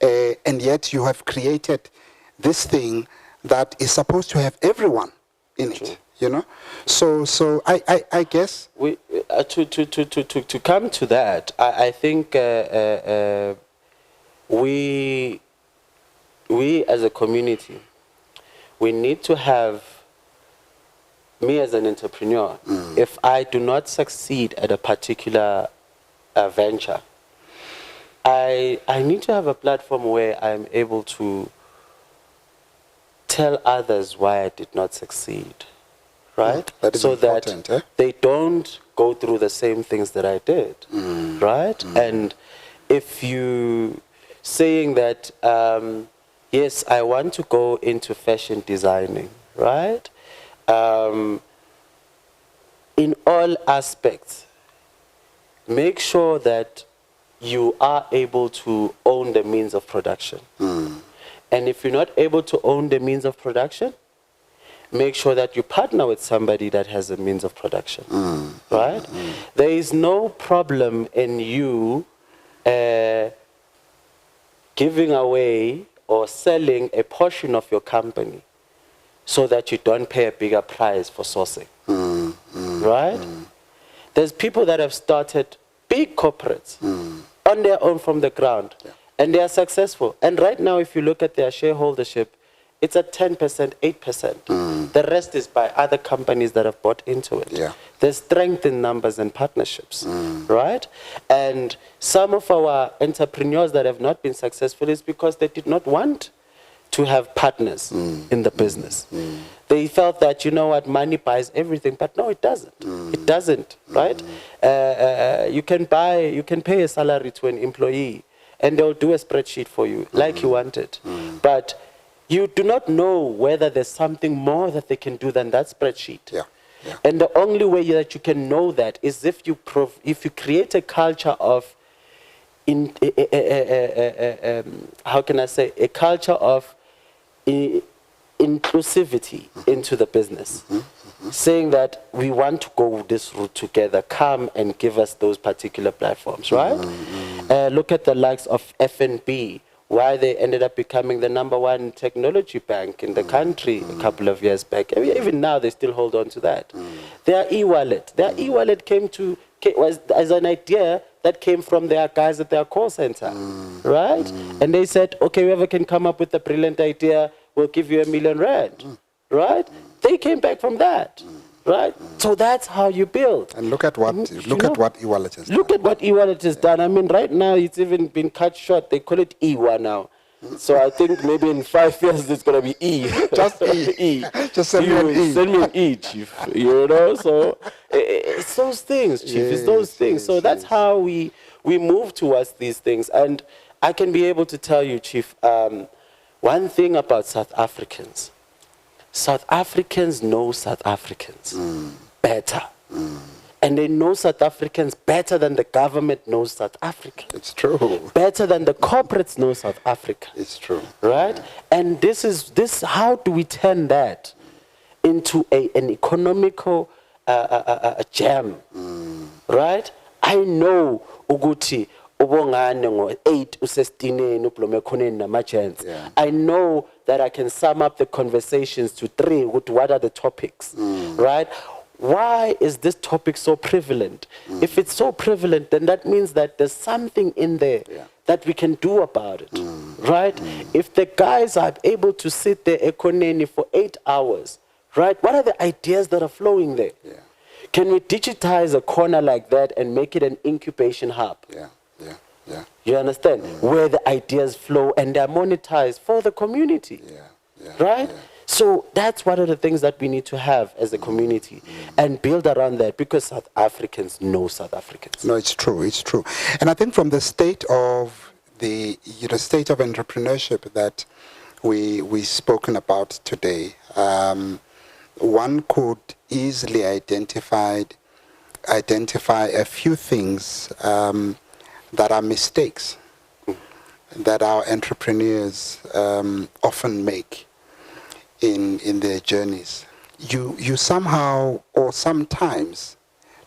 And yet you have created this thing that is supposed to have everyone in it, So I guess to come to that, I think we as a community, we need to have, me as an entrepreneur, if I do not succeed at a particular venture, I need to have a platform where I'm able to tell others why I did not succeed, right? That is so important, that they don't go through the same things that I did, right? And if you saying that, yes, I want to go into fashion designing, right? In all aspects, make sure that you are able to own the means of production. And if you're not able to own the means of production, make sure that you partner with somebody that has a means of production, right? There is no problem in you giving away or selling a portion of your company so that you don't pay a bigger price for sourcing, right? There's people that have started big corporates on their own from the ground, and they are successful. And right now, if you look at their shareholdership, it's at 10%, 8%. The rest is by other companies that have bought into it. Yeah. There's strength in numbers and partnerships, right? And some of our entrepreneurs that have not been successful is because they did not want to have partners in the business. They felt that, you know what, money buys everything, but no, it doesn't. It doesn't, right? You can pay a salary to an employee, and they'll do a spreadsheet for you like you want it. But you do not know whether there's something more that they can do than that spreadsheet. Yeah. Yeah. And the only way that you can know that is if you create a culture of, how can I say, a culture of inclusivity into the business. Saying that we want to go this route together, come and give us those particular platforms, right? Look at the likes of FNB, why they ended up becoming the #1 technology bank in the country a couple of years back. I mean, even now, they still hold on to that. Their e-wallet was as an idea that came from their guys at their call center, right? And they said, okay, whoever can come up with a brilliant idea, we'll give you R1 million, right? They came back from that, right? So that's how you build. And look at what e-wallet has done. Look at what e-wallet has done. I mean, right now it's even been cut short. They call it E1 now. So I think maybe in 5 years it's gonna be E. Just E. E. Just send me an E. Send me an E, Chief. You know, so it's those things, Chief. It's those things. So that's how we move towards these things. And I can be able to tell you, Chief, one thing about South Africans. South Africans know South Africans better. And they know South Africans better than the government knows South Africa. It's true. Better than the corporates know South Africa. It's true. Right? Yeah. And this how do we turn that into an economical jam? Right? I know Uguti ubongane ngo-8 usestineni ublome khoneni namachance. I know that I can sum up the conversations to 3 with what are the topics, right? Why is this topic so prevalent? If it's so prevalent, then that means that there's something in there that we can do about it, right? If the guys are able to sit there ekoneni for 8 hours, right? What are the ideas that are flowing there? Can we digitize a corner like that and make it an incubation hub? You understand? Where the ideas flow and they're monetized for the community, right? So that's one of the things that we need to have as a community and build around that, because South Africans know South Africans. No, it's true. It's true. And I think from the state of state of entrepreneurship that we've spoken about today, one could easily identify a few things that are mistakes that our entrepreneurs often make in their journeys. You somehow or sometimes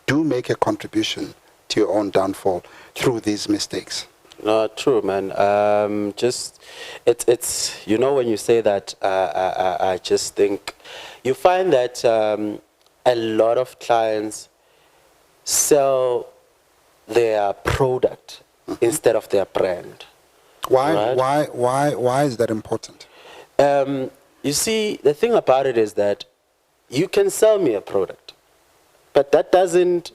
do make a contribution to your own downfall through these mistakes. No, true, man. It's you know, when you say that, I just think you find that a lot of clients sell their product instead of their brand. Why? Right? Why is that important? You see, the thing about it is that you can sell me a product, but that doesn't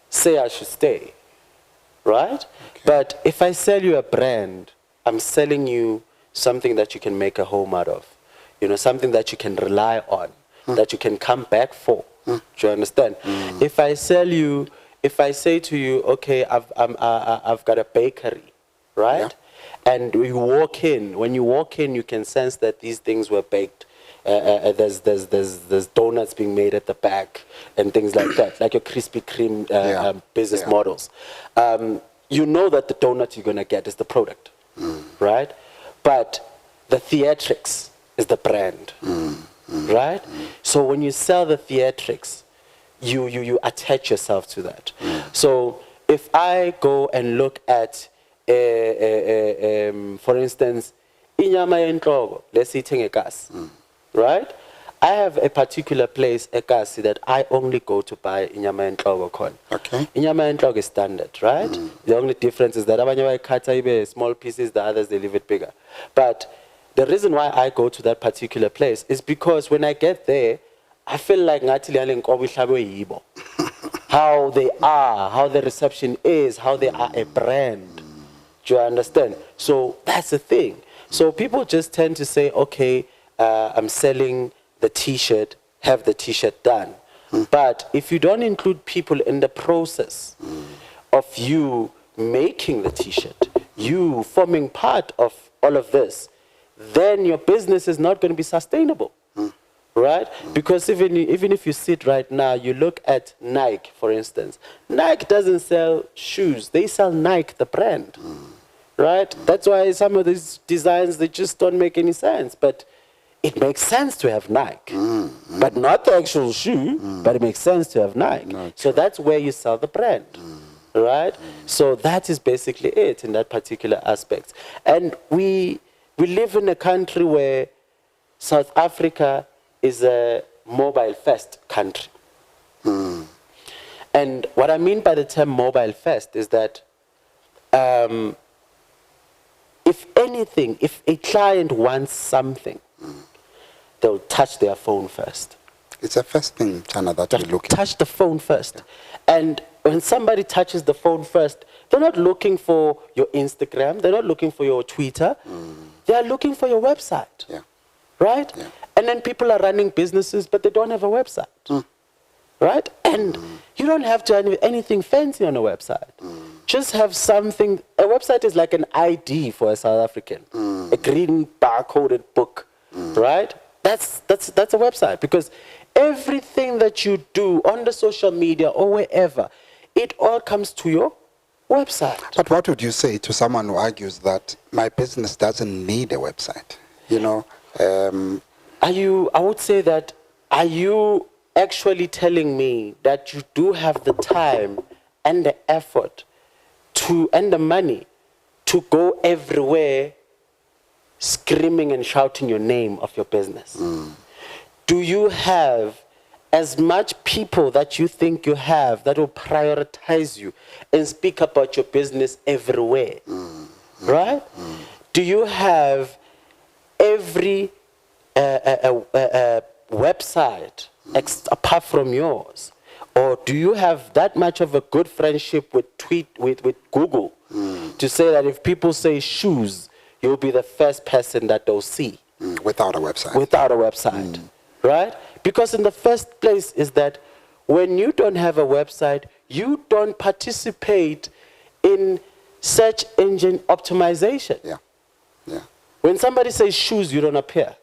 say I should stay, right? Okay. But if I sell you a brand, I'm selling you something that you can make a home out of, you know, something that you can rely on, that you can come back for. Do you understand? If I say to you, okay, I've got a bakery, right? And you walk in. When you walk in, you can sense that these things were baked. There's donuts being made at the back and things like that, like your Krispy Kreme business models. You know that the donut you're gonna get is the product, right? But the theatrics is the brand, right? So when you sell the theatrics, you attach yourself to that. So if I go and look at for instance, inyama yenhloko, let's say Tengekasi, right? I have a particular place, Ekasi, that I only go to buy inyama yenhloko corn. Okay. Inyama yenhloko is standard, right? The only difference is that abanye bayikhatha ibe small pieces, the others they leave it bigger. But the reason why I go to that particular place is because when I get there, I feel like how they are, how the reception is, how they are a brand. Do you understand? So that's the thing. So people just tend to say, okay, I'm selling the T-shirt, have the T-shirt done. But if you don't include people in the process of you making the T-shirt, you forming part of all of this, then your business is not going to be sustainable. Right? Because even if you sit right now, you look at Nike, for instance. Nike doesn't sell shoes. They sell Nike, the brand. Right? That's why some of these designs, they just don't make any sense. But it makes sense to have Nike. But not the actual shoe, but it makes sense to have Nike. So that's where you sell the brand. Right? So that is basically it in that particular aspect. And we live in a country where South Africa is a mobile-first country. And what I mean by the term mobile-first is that if anything, if a client wants something, they'll touch their phone first. It's a first thing, Chana, that you look at. Touch the phone first. And when somebody touches the phone first, they're not looking for your Instagram, they're not looking for your Twitter, they're looking for your website. Right? And then people are running businesses, but they don't have a website. Right? And you don't have to have anything fancy on a website. Just have something. A website is like an ID for a South African. A green barcoded book. Right? That's a website, because everything that you do on the social media or wherever, it all comes to your website. But what would you say to someone who argues that my business doesn't need a website? You know, I would say that, are you actually telling me that you do have the time and the effort and the money to go everywhere screaming and shouting your name of your business? Do you have as much people that you think you have that will prioritize you and speak about your business everywhere? Right? Do you have every website apart from yours? Or do you have that much of a good friendship with Google to say that if people say shoes, you'll be the first person that they'll see? Without a website. Without a website, right? Because in the first place is that when you don't have a website, you don't participate in search engine optimization. When somebody says shoes, you don't appear.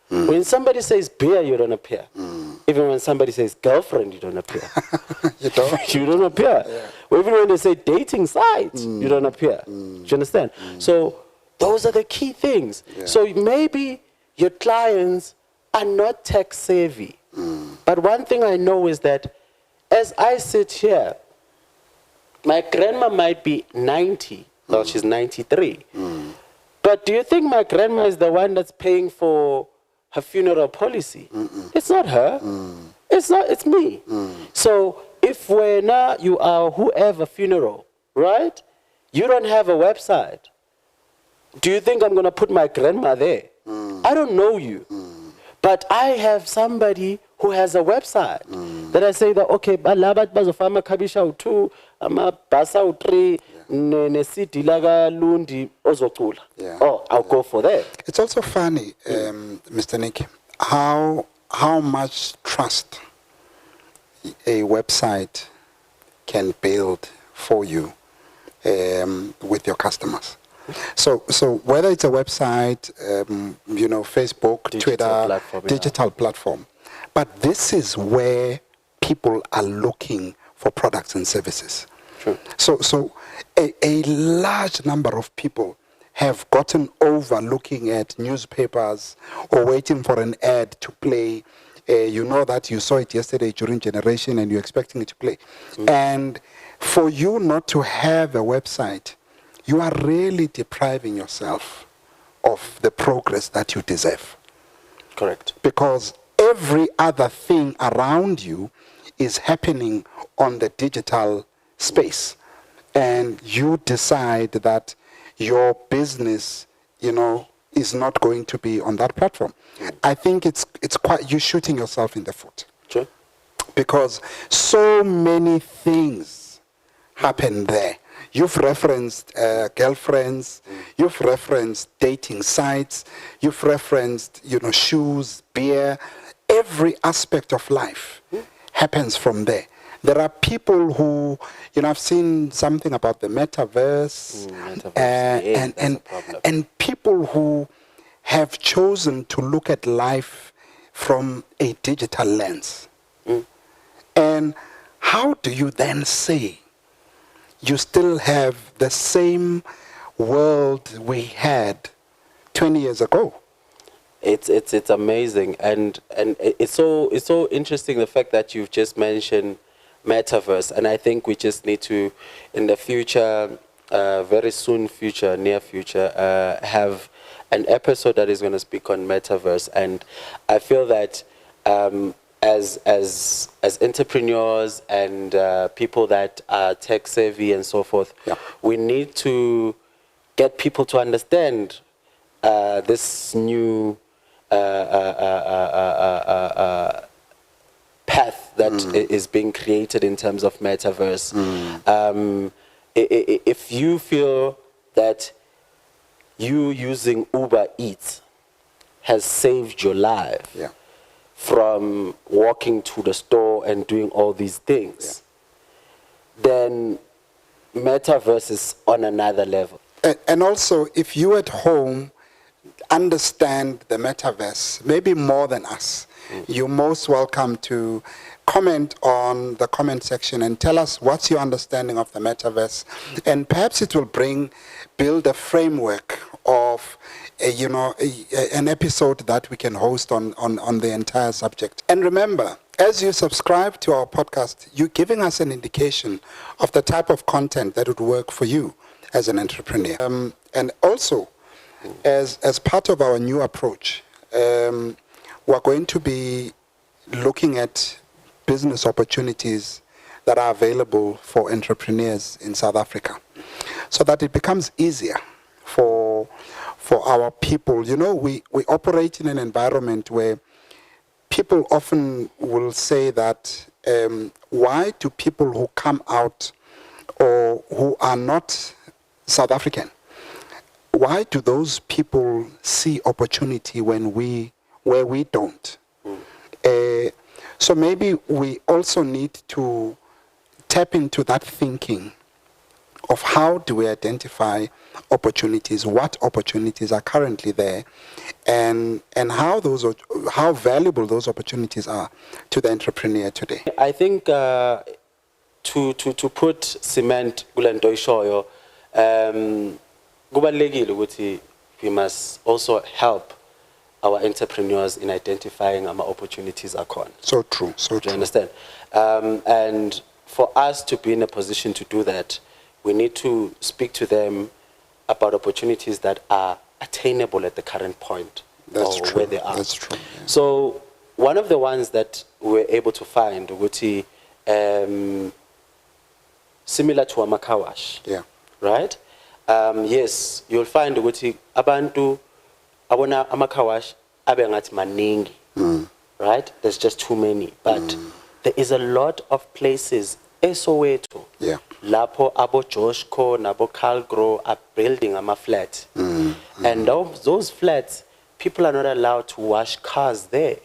When somebody says beer, you don't appear. Even when somebody says girlfriend, you don't appear. You don't? You don't appear. Even when they say dating sites, you don't appear. Do you understand? So those are the key things. So maybe your clients are not tech savvy. But one thing I know is that as I sit here, my grandma might be 90. Well, she's 93. But do you think my grandma is the one that's paying for her funeral policy? It's not her. It's me. So if when you are whoever funeral, right? You don't have a website. Do you think I'm going to put my grandma there? I don't know you. But I have somebody who has a website that I say that, okay, balabat bazofama kabisha u2, ama basa u3, ne city laga lundi ozocula. Oh, I'll go for that. It's also funny, Mr. Nick, how much trust a website can build for you with your customers. So whether it's a website, Facebook, Twitter, digital platform, but this is where people are looking for products and services. So a large number of people have gotten over looking at newspapers or waiting for an ad to play. You know that you saw it yesterday during Generation and you're expecting it to play. And for you not to have a website, you are really depriving yourself of the progress that you deserve. Correct. Because every other thing around you is happening on the digital space. And you decide that your business, is not going to be on that platform. I think it's quite, you're shooting yourself in the foot. Sure. Because so many things happen there. You've referenced girlfriends, you've referenced dating sites, you've referenced, shoes, beer. Every aspect of life happens from there. There are people who, I've seen something about the metaverse, and people who have chosen to look at life from a digital lens. And how do you then say you still have the same world we had 20 years ago? It's amazing, and it's so interesting, the fact that you've just mentioned metaverse, and I think we just need to, in the future, very soon future, near future, have an episode that is going to speak on metaverse. And I feel that as entrepreneurs and people that are tech savvy and so forth, we need to get people to understand this new path that is being created in terms of metaverse. If you feel that you using Uber Eats has saved your life from walking to the store and doing all these things, then metaverse is on another level. And also, if you at home understand the metaverse, maybe more than us, you're most welcome to comment on the comment section and tell us what's your understanding of the metaverse. And perhaps it will build a framework of an episode that we can host on the entire subject. And remember, as you subscribe to our podcast, you're giving us an indication of the type of content that would work for you as an entrepreneur. And also, as part of our new approach, we're going to be looking at business opportunities that are available for entrepreneurs in South Africa, so that it becomes easier for our people. We operate in an environment where people often will say that why do people who come out or who are not South African, why do those people see opportunity where we don't? So maybe we also need to tap into that thinking of how do we identify opportunities, what opportunities are currently there, and how valuable those opportunities are to the entrepreneur today. I think to put cement kule nto ishoyo, kubalulekile ukuthi we must also help our entrepreneurs in identifying opportunities akhona. So true, so true. Do you understand? And for us to be in a position to do that, we need to speak to them about opportunities that are attainable at the current point. That's or true. Where they are. That's true. Yeah. So one of the ones that we're able to find, similar to a makawash. Yeah. Right? Yes, you'll find ukuthi abantu abona amakawash abe ngathi maningi. Right? There's just too many. But there is a lot of places eSoweto. Yeah. Lapho abo Joshko nabo Calgro are building flat. And those flats, people are not allowed to wash cars there.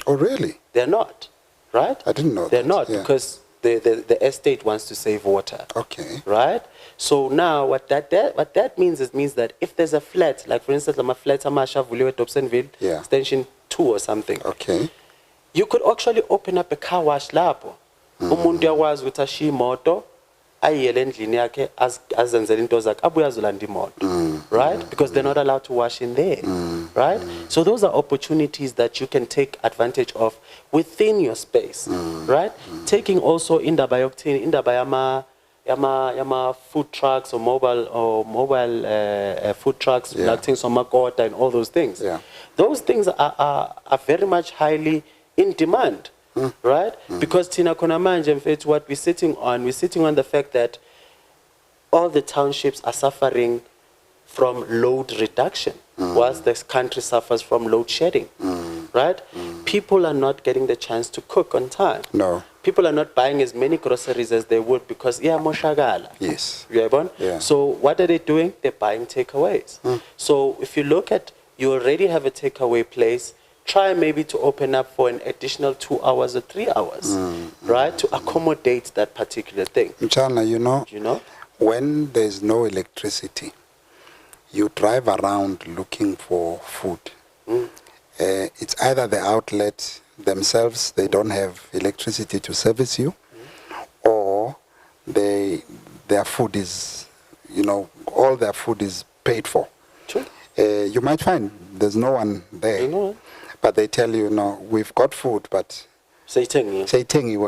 Oh, really? They're not. Right? I didn't know They're that. not, because the estate wants to save water. Okay. Right? So now what that means that if there's a flat, like for instance, a flat amasha vuliwe Dobsonville, extension 2 or something. Okay. You could actually open up a car wash lapho. Umuntu yakwazi ukuthi ashiye imoto ayiyele endlini yakhe azenzele into zakhe abuye azolanda imoto. Right? Because they're not allowed to wash in there. Right? So those are opportunities that you can take advantage of within your space. Right? Taking also indaba yokuthini, indaba yama food trucks or mobile food trucks, like things on Makota and all those things. Yeah. Those things are very much highly in demand. Right? Because Tina Konamanje, what we're sitting on the fact that all the townships are suffering from load reduction. whilst this country suffers from load shedding, right? People are not getting the chance to cook on time. No. People are not buying as many groceries as they would because, moshagala. Yes. Yeah. So what are they doing? They're buying takeaways. So if you look at, you already have a takeaway place, try maybe to open up for an additional 2 hours or 3 hours, right? To accommodate that particular thing. Mchana, you know, when there's no electricity, you drive around looking for food. It's either the outlet themselves, they don't have electricity to service you, or their food is, all their food is paid for. Sure. You might find there's no one there, but they tell you, no, we've got food, but say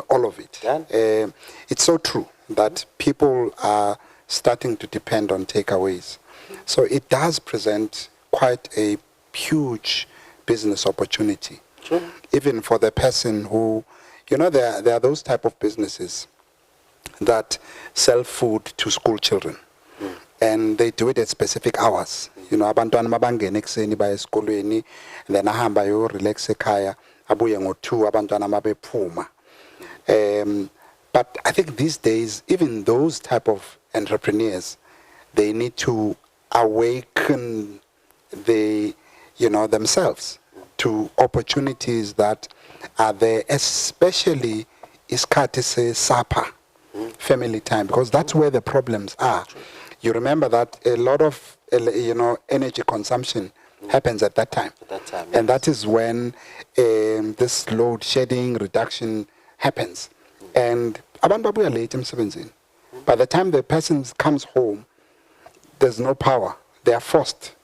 all of it. Yeah. It's so true that people are starting to depend on takeaways. So it does present quite a huge business opportunity. Sure. Even for the person who, there are those type of businesses that sell food to school children. And they do it at specific hours. Abantwana mabangena ekuseni baya esikolweni, and then ahamba yo relax ekhaya, abuye ngo-2 abantwana mabephuma. But I think these days, even those type of entrepreneurs, they need to awaken themselves to opportunities that are there, especially isikhathi se-supper, family time, because that's where the problems are. You remember that a lot of energy consumption happens at that time. And that is when this load shedding reduction happens. And abantu babuya late emsebenzini. By the time the person comes home, there's no power. They are forced.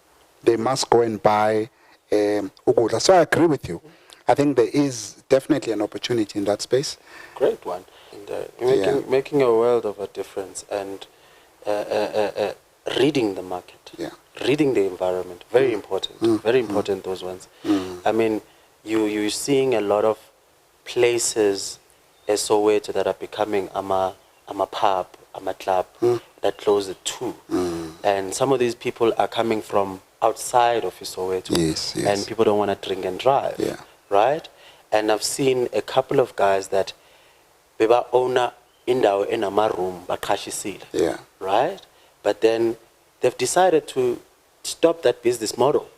They must go and buy ukudla. So I agree with you. I think there is definitely an opportunity in that space. Great one. And, making a world of a difference and reading the market, reading the environment, very important, very important, those ones. I mean, you're seeing a lot of places as Soweto that are becoming a pub, a club that close at 2. And some of these people are coming from outside of Soweto. Yes. And people don't want to drink and drive, right? And I've seen a couple of guys that beba owner indawo enama room bakashisile, right? But then they've decided to stop that business model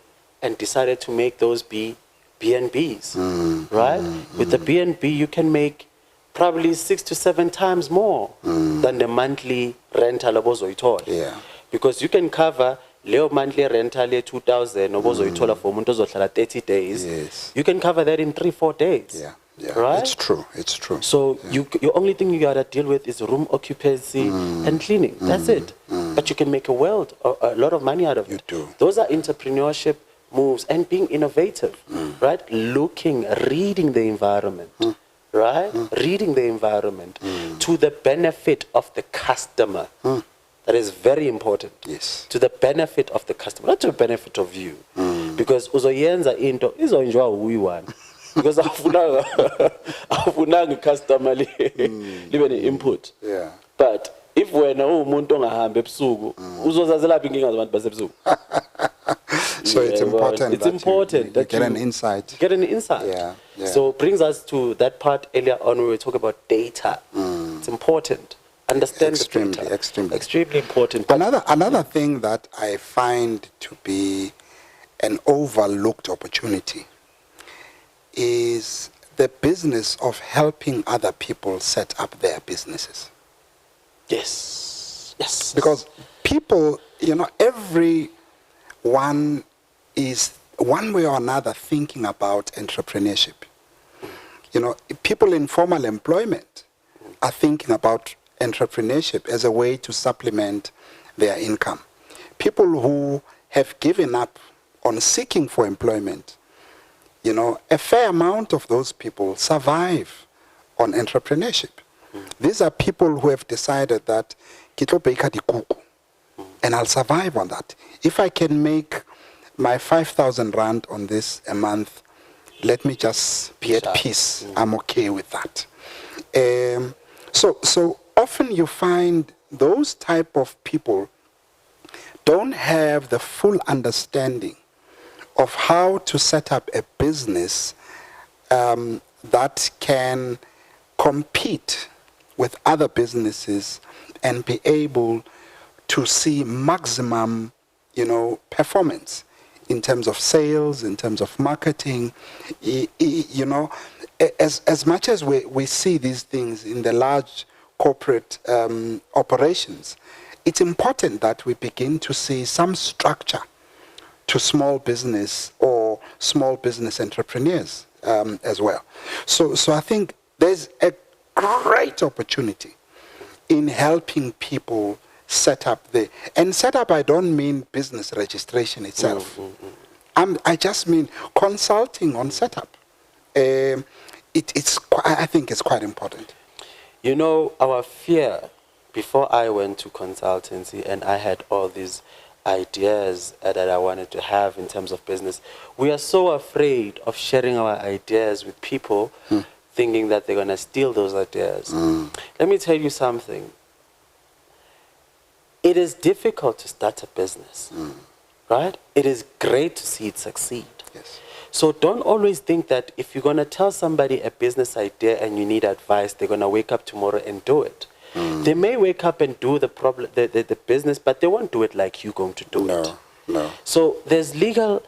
and decided to make those be B&Bs, right? With the B&B, you can make probably 6 to 7 times more than the monthly rental obozoyithola. Because you can cover leo monthly rental 2,000 obozoyithola for umuntu ozohlala 30 days. You can cover that in 3-4 days. Right? It's true. So your only thing you gotta deal with is room occupancy and cleaning. That's it. But you can make a lot of money out of it. You do. Those are entrepreneurship moves and being innovative, right? Reading the environment, right? Reading the environment to the benefit of the customer. That is very important. Yes. To the benefit of the customer, not to the benefit of you. Because uzoyenza into izoenjoy uyiwana. Because afunanga customer libe ne-input. But if wena umuntu ongahambi ebusuku uzozazelaphi inkinga zabantu basebusuku. So it's important. It's important that you get an insight. Get an insight. So it brings us to that part earlier on where we talk about data. It's important. Understand extremely, the data. extremely important. Another thing that I find to be an overlooked opportunity is the business of helping other people set up their businesses. Yes. Because people, everyone is one way or another thinking about entrepreneurship. People in formal employment are thinking about entrepreneurship as a way to supplement their income. People who have given up on seeking for employment, a fair amount of those people survive on entrepreneurship. These are people who have decided that and I'll survive on that. If I can make my 5,000 rand on this a month, let me just be at peace. I'm okay with that. So often you find those type of people don't have the full understanding of how to set up a business that can compete with other businesses and be able to see maximum, performance in terms of sales, in terms of marketing. As much as we see these things in the large corporate operations, it's important that we begin to see some structure to small business or small business entrepreneurs as well. So I think there's a great opportunity in helping people set up and set up, I don't mean business registration itself. I just mean consulting on setup. I think it's quite important. Our fear before I went to consultancy and I had all these ideas that I wanted to have in terms of business, we are so afraid of sharing our ideas with people, thinking that they're going to steal those ideas. Let me tell you something. It is difficult to start a business, right? It is great to see it succeed. Yes. So don't always think that if you're going to tell somebody a business idea and you need advice, they're going to wake up tomorrow and do it. They may wake up and do the business, but they won't do it like you're going to do it. No. So there's legal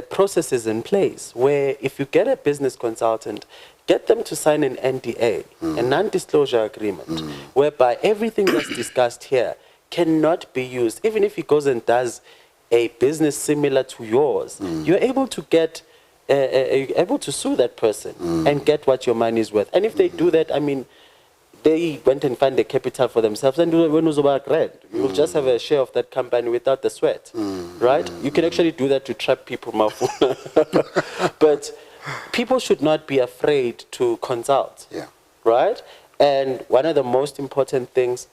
processes in place where if you get a business consultant, get them to sign an NDA, a non-disclosure agreement, whereby everything that's discussed here cannot be used. Even if he goes and does a business similar to yours, you're able to get, you're able to sue that person and get what your money is worth. And if they do that, I mean, they went and find the capital for themselves, and when was about grand, you will just have a share of that company without the sweat, right? You can actually do that to trap people, but people should not be afraid to consult, right? And one of the most important things,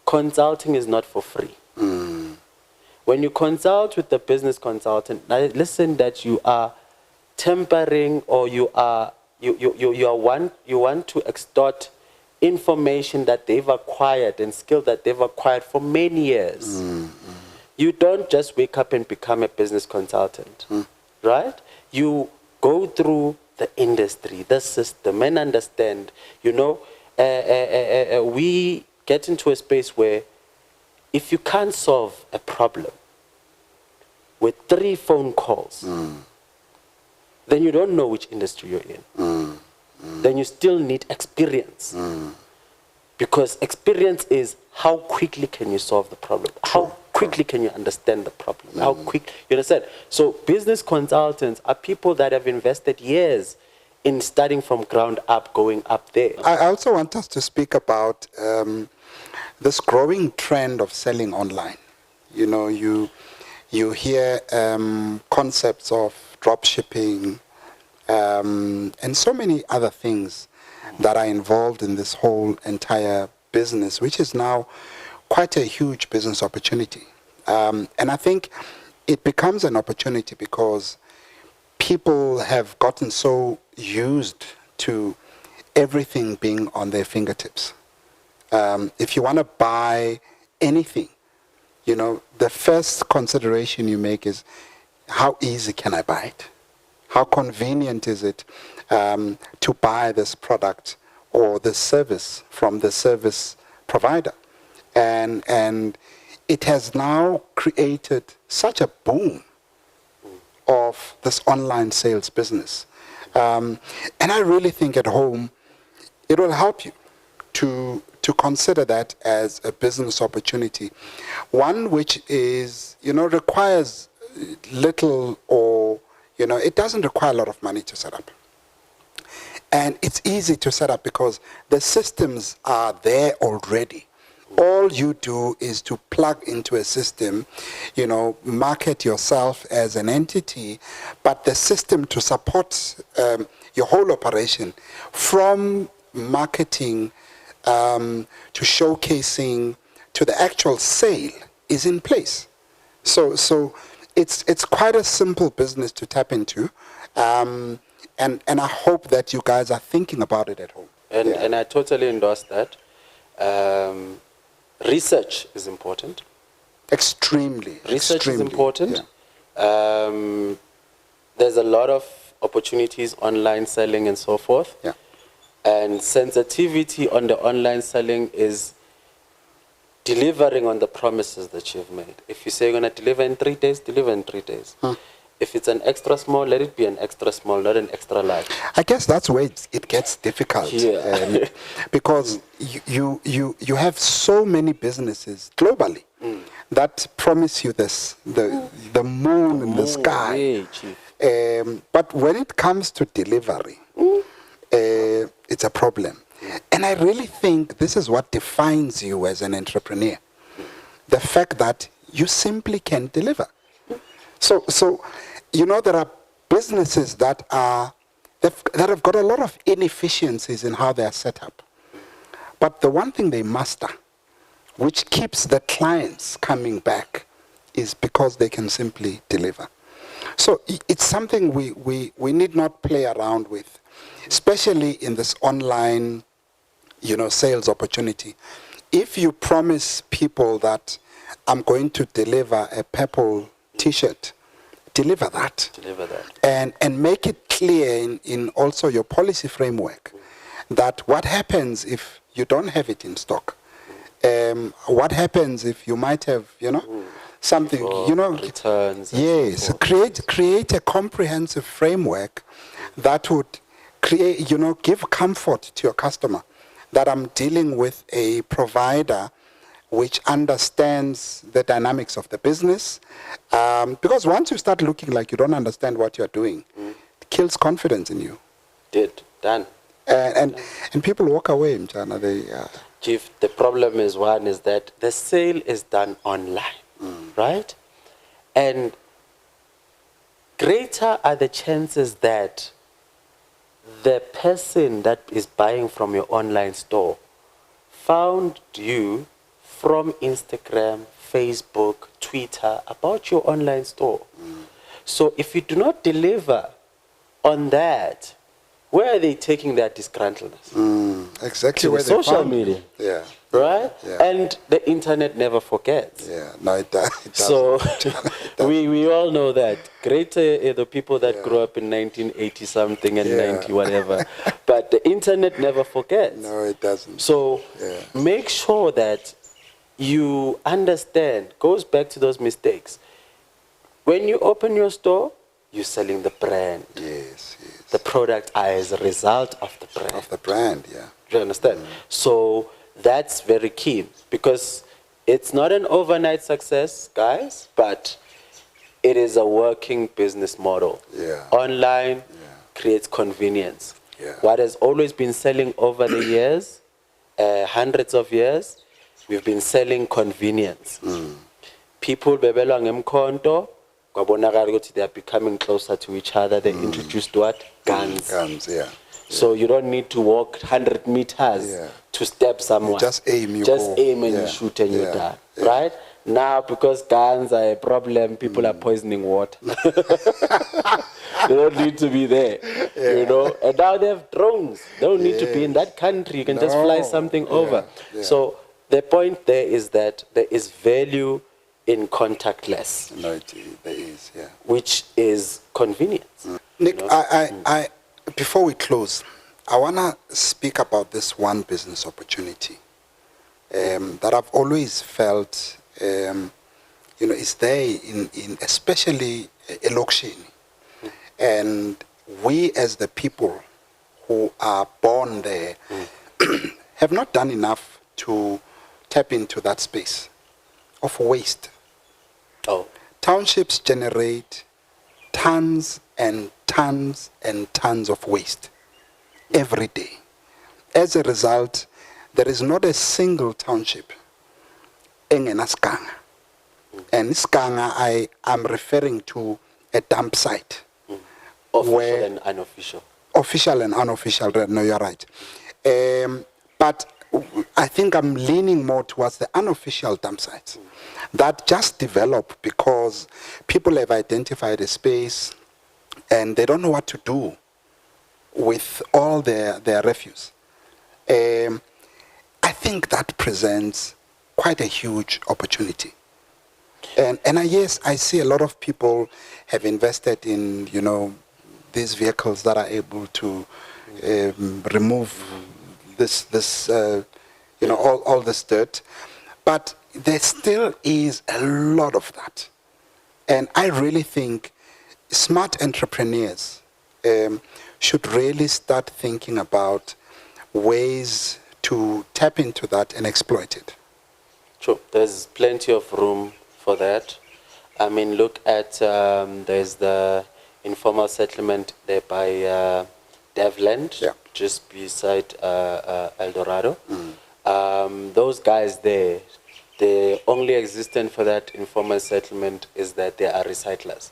consulting is not for free. When you consult with the business consultant, now listen that you are tampering, or you want to extort information that they've acquired and skill that they've acquired for many years. You don't just wake up and become a business consultant, right? You go through the industry, the system, and understand, we get into a space where if you can't solve a problem with 3 phone calls, then you don't know which industry you're in. Then you still need experience. Because experience is how quickly can you solve the problem? How quickly can you understand the problem? How quick, you understand? So business consultants are people that have invested years in starting from ground up, going up there. I also want us to speak about this growing trend of selling online. You hear concepts of drop shipping, and so many other things that are involved in this whole entire business, which is now quite a huge business opportunity. And I think it becomes an opportunity because people have gotten so used to everything being on their fingertips. If you want to buy anything, the first consideration you make is, how easy can I buy it? How convenient is it to buy this product or this service from the service provider? And it has now created such a boom of this online sales business. And I really think at home, it will help you to consider that as a business opportunity. One which is, requires little or, it doesn't require a lot of money to set up. And it's easy to set up because the systems are there already. All you do is to plug into a system, market yourself as an entity, but the system to support your whole operation, from marketing to showcasing to the actual sale, is in place. So it's quite a simple business to tap into, and I hope that you guys are thinking about it at home. And I totally endorse that. Research is important. Extremely. Research is important. There's a lot of opportunities, online selling and so forth. Yeah. And sensitivity on the online selling is delivering on the promises that you've made. If you say you're going to deliver in 3 days, deliver in 3 days. If it's an extra small, let it be an extra small, not an extra large. I guess that's where it gets difficult. Yeah. Because you have so many businesses globally that promise you this, the moon in the sky. Yeah, chief. But when it comes to delivery, it's a problem. And I really think this is what defines you as an entrepreneur. The fact that you simply can't deliver. So you know, there are businesses that have got a lot of inefficiencies in how they are set up. But the one thing they master, which keeps the clients coming back, is because they can simply deliver. So it's something we need not play around with, especially in this online, sales opportunity. If you promise people that I'm going to deliver a purple T-shirt, deliver that. Deliver that. And make it clear in also your policy framework that what happens if you don't have it in stock. What happens if you might have, something, returns. Yes, create a comprehensive framework that would create, give comfort to your customer that I'm dealing with a provider which understands the dynamics of the business. Because once you start looking like you don't understand what you're doing, it kills confidence in you. Done. And people walk away, Mchana. Chief, the problem is that the sale is done online, right? And greater are the chances that the person that is buying from your online store found you from Instagram, Facebook, Twitter about your online store. So if you do not deliver on that, where are they taking their disgruntledness? Exactly to where the they social found media. Yeah. Right? Yeah. And the internet never forgets. Yeah, no, it does. So we all know that. Greater the people that grew up in 1980 something and 90 whatever. But the internet never forgets. No, it doesn't. So make sure that you understand, goes back to those mistakes. When you open your store, you're selling the brand. Yes. The product as a result of the brand. Of the brand, yeah. Do you understand? So that's very key, because it's not an overnight success, guys, but it is a working business model. Yeah. Online creates convenience. Yeah. What has always been selling over the years, hundreds of years, we've been selling convenience. People bebelwa ngemkhonto, kwabonakala ukuthi they are becoming closer to each other. They introduced what? Guns. Guns, yeah. So you don't need to walk 100 meters to stab someone. You just aim, you just go. aim and you shoot and you die. Right? Now, because guns are a problem, people are poisoning water. They don't need to be there, And now they have drones. They don't need to be in that country. You can just fly something over. So the point there is that there is value in contactless. No, there is, Which is convenience. Nick, I before we close, I want to speak about this one business opportunity that I've always felt, is there in especially Elokishini. And we as the people who are born there have not done enough to tap into that space of waste. Townships generate tons and tons and tons of waste every day. As a result, there is not a single township in Skanga. And Skanga, I'm referring to a dump site. Official and unofficial. Official and unofficial, no, you're right. But I think I'm leaning more towards the unofficial dump sites that just develop because people have identified a space and they don't know what to do with all their refuse. I think that presents quite a huge opportunity. And yes, I see a lot of people have invested in, these vehicles that are able to remove this all this dirt. But there still is a lot of that. And I really think smart entrepreneurs should really start thinking about ways to tap into that and exploit it. True. There's plenty of room for that. I mean, look at, there's the informal settlement there by Devland, just beside El Dorado. Those guys there, the only existence for that informal settlement is that they are recyclers.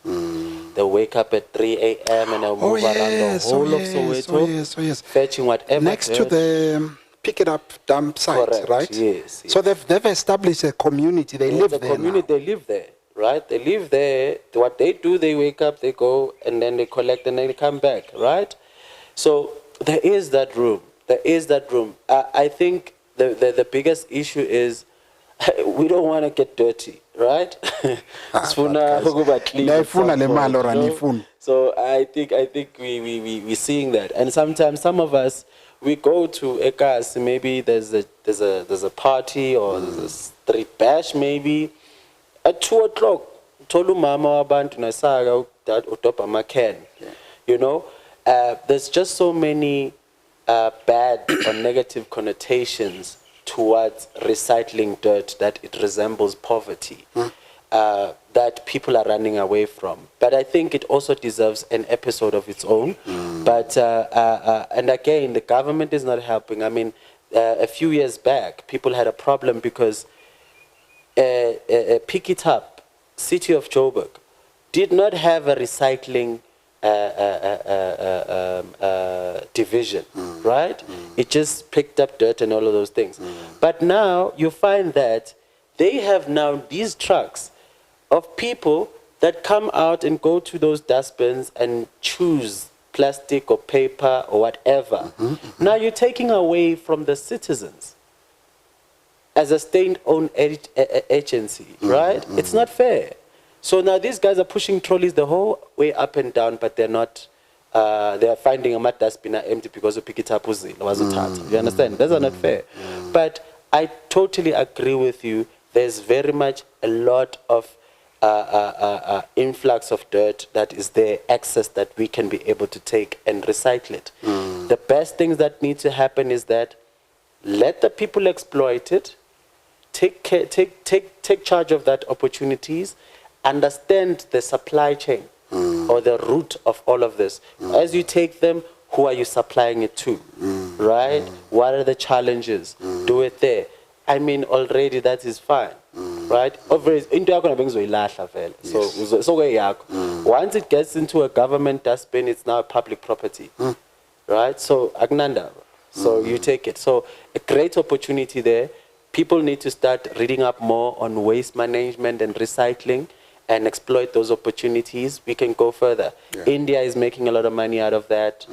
They wake up at 3 a.m. and they'll move around the whole of Soweto, fetching whatever. Next to the pick it up dump site, correct, right? Yes. So they've established a community. They live there. They live there, right? They live there. What they do, they wake up, they go, and then they collect, and then they come back, right? So there is that room. There is that room. I think the biggest issue is we don't want to get dirty, right? So I think we're seeing that, and sometimes some of us, we go to Ekas, maybe there's a party or there's a street bash maybe at 2 o'clock. Tolu mama abantu nasaga utopa maken. There's just so many bad or negative connotations towards recycling dirt that it resembles poverty. That people are running away from. But I think it also deserves an episode of its own. But, and again, the government is not helping. I mean, a few years back, people had a problem because Pick It Up, City of Joburg, did not have a recycling division, right? It just picked up dirt and all of those things. But now you find that they have now these trucks of people that come out and go to those dustbins and choose plastic or paper or whatever. Now you're taking away from the citizens as a state-owned agency, right? It's not fair. So now these guys are pushing trolleys the whole way up and down, but they're not, they're finding a dustbin empty because of Pick It Up was you understand? Those are not fair. But I totally agree with you. There's very much a lot of influx of dirt that is there, excess that we can be able to take and recycle it. The best things that need to happen is that let the people exploit it, take charge of that opportunities, understand the supply chain or the root of all of this. As you take them, who are you supplying it to, right? What are the challenges? Do it there. I mean, already that is fine, right? Once it gets into a government dustbin, it's now public property, right? So, Agnanda, so you take it. So, a great opportunity there. People need to start reading up more on waste management and recycling and exploit those opportunities. We can go further. India is making a lot of money out of that.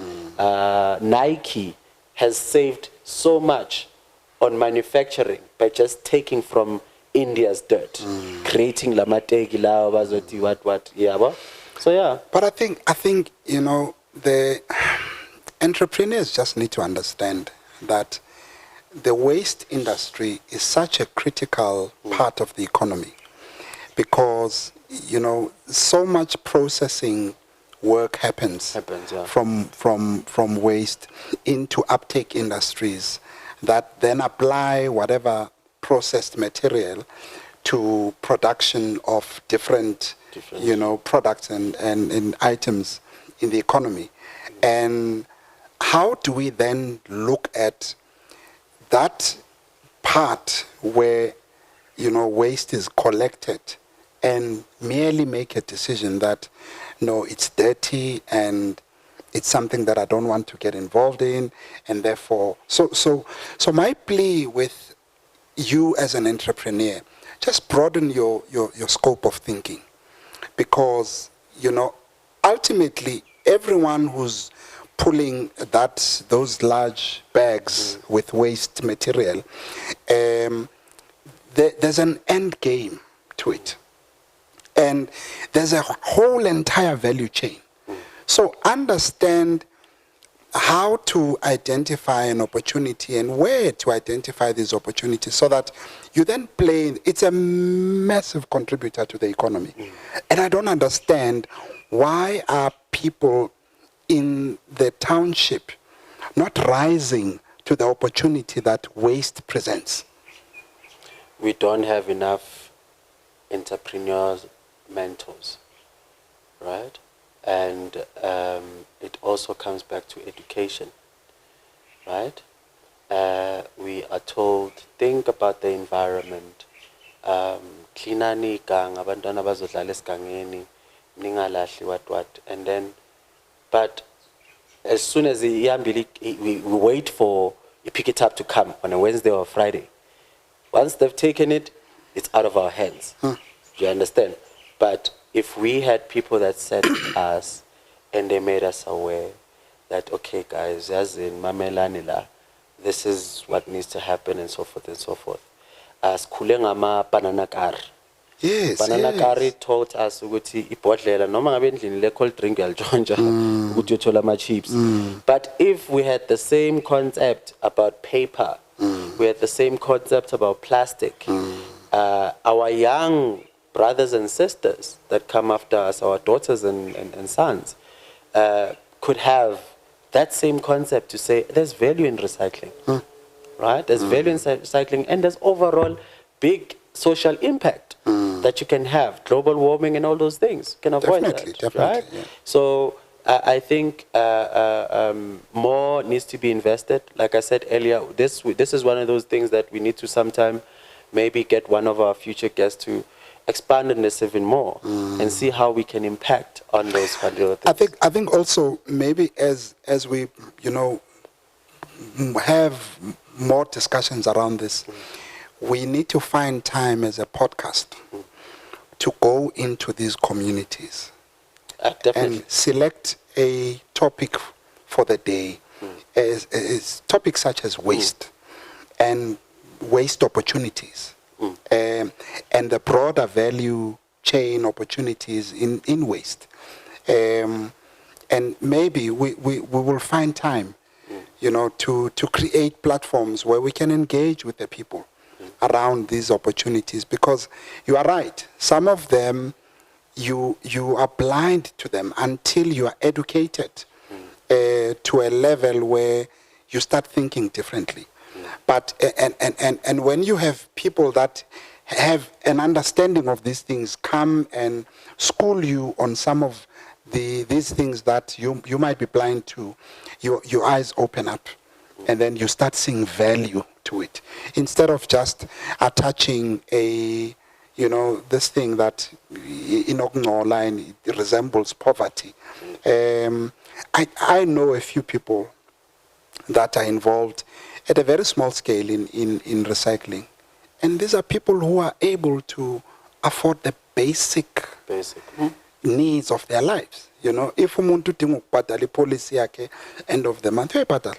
Nike has saved so much on manufacturing by just taking from India's dirt, creating lamategi what. So yeah. But I think the entrepreneurs just need to understand that the waste industry is such a critical part of the economy because so much processing work happens from waste into uptake industries that then apply whatever processed material to production of different. Products and items in the economy. And how do we then look at that part where, waste is collected and merely make a decision that, no, it's dirty and it's something that I don't want to get involved in, and therefore, so my plea with you as an entrepreneur, just broaden your scope of thinking, because ultimately everyone who's pulling those large bags with waste material, there's an end game to it. And there's a whole entire value chain. So understand how to identify an opportunity and where to identify these opportunities so that you then play. It's a massive contributor to the economy. And I don't understand why are people in the township not rising to the opportunity that waste presents. We don't have enough entrepreneurs, mentors, right? And it also comes back to education, right? We are told, think about the environment. Cleanani gang, abantwana bazodlala esigangeni, ningalahli what. And then, but as soon as we wait for you pick it up to come on a Wednesday or a Friday. Once they've taken it, it's out of our hands. Do you understand? But if we had people that said to us and they made us aware that, okay, guys, as in Mamelanila, this is what needs to happen and so forth and so forth. As Kulengama Bananakar. Yes. Banana Kari taught us ukuthi ibhodlela noma ngabe endlini le cold drink yaljonja ukuthi uthola ama chips. But if we had the same concept about paper, we had the same concept about plastic, our young brothers and sisters that come after us, our daughters and sons, could have that same concept to say there's value in recycling, right? There's value in recycling, and there's overall big social impact that you can have. Global warming and all those things can avoid definitely, right? Yeah. So I think more needs to be invested. Like I said earlier, this is one of those things that we need to sometime maybe get one of our future guests to expand on this even more and see how we can impact on those particular things. I think also maybe as we have more discussions around this, we need to find time as a podcast to go into these communities and select a topic for the day, as topics such as waste and waste opportunities, and the broader value chain opportunities in waste. And maybe we will find time, to create platforms where we can engage with the people around these opportunities, because you are right. Some of them, you are blind to them until you are educated to a level where you start thinking differently. But and when you have people that have an understanding of these things come and school you on some of these things that you might be blind to, your eyes open up, and then you start seeing value to it, instead of just attaching this thing that in online resembles poverty. I know a few people that are involved at a very small scale in recycling, and these are people who are able to afford the basic needs of their lives. If umuntu dinga ukubhadala ipolicy yakhe end of the month, uyayibhadala.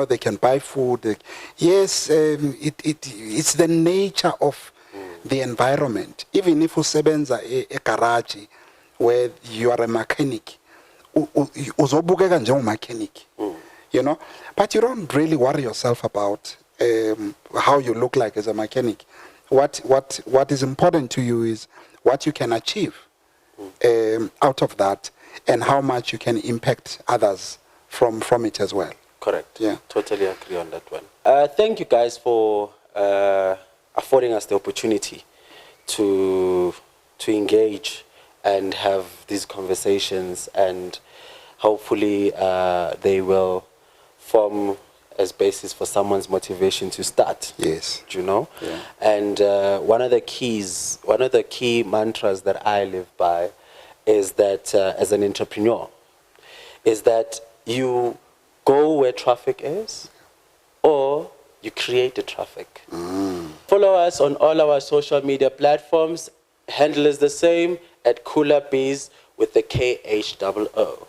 They can buy food. Yes, it's the nature of the environment. Even if usebenza a garage where you are a mechanic, uzobukeka njengomechanic, but you don't really worry yourself about how you look like as a mechanic. What is important to you is what you can achieve out of that, and how much you can impact others from it as well. Correct. Yeah. Totally agree on that one. Thank you guys for affording us the opportunity to engage and have these conversations, and hopefully they will form as basis for someone's motivation to start. Yes. Yeah. And one of the key mantras that I live by is that as an entrepreneur, is that you go where traffic is, or you create the traffic. Follow us on all our social media platforms. Handle is the same, at Khoola Biz with the KHOO.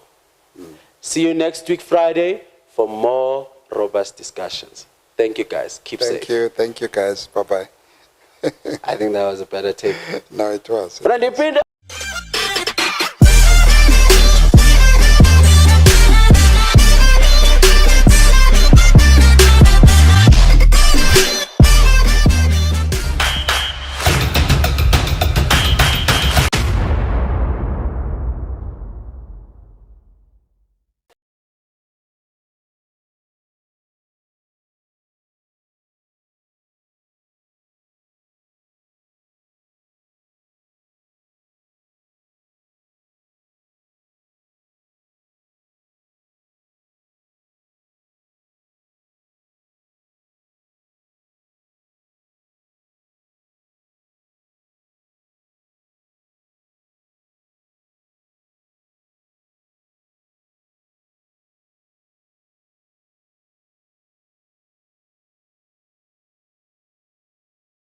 See you next week Friday for more robust discussions. Thank you guys. Keep safe. Thank you guys. Bye-bye. I think that was a better take. No, it was. But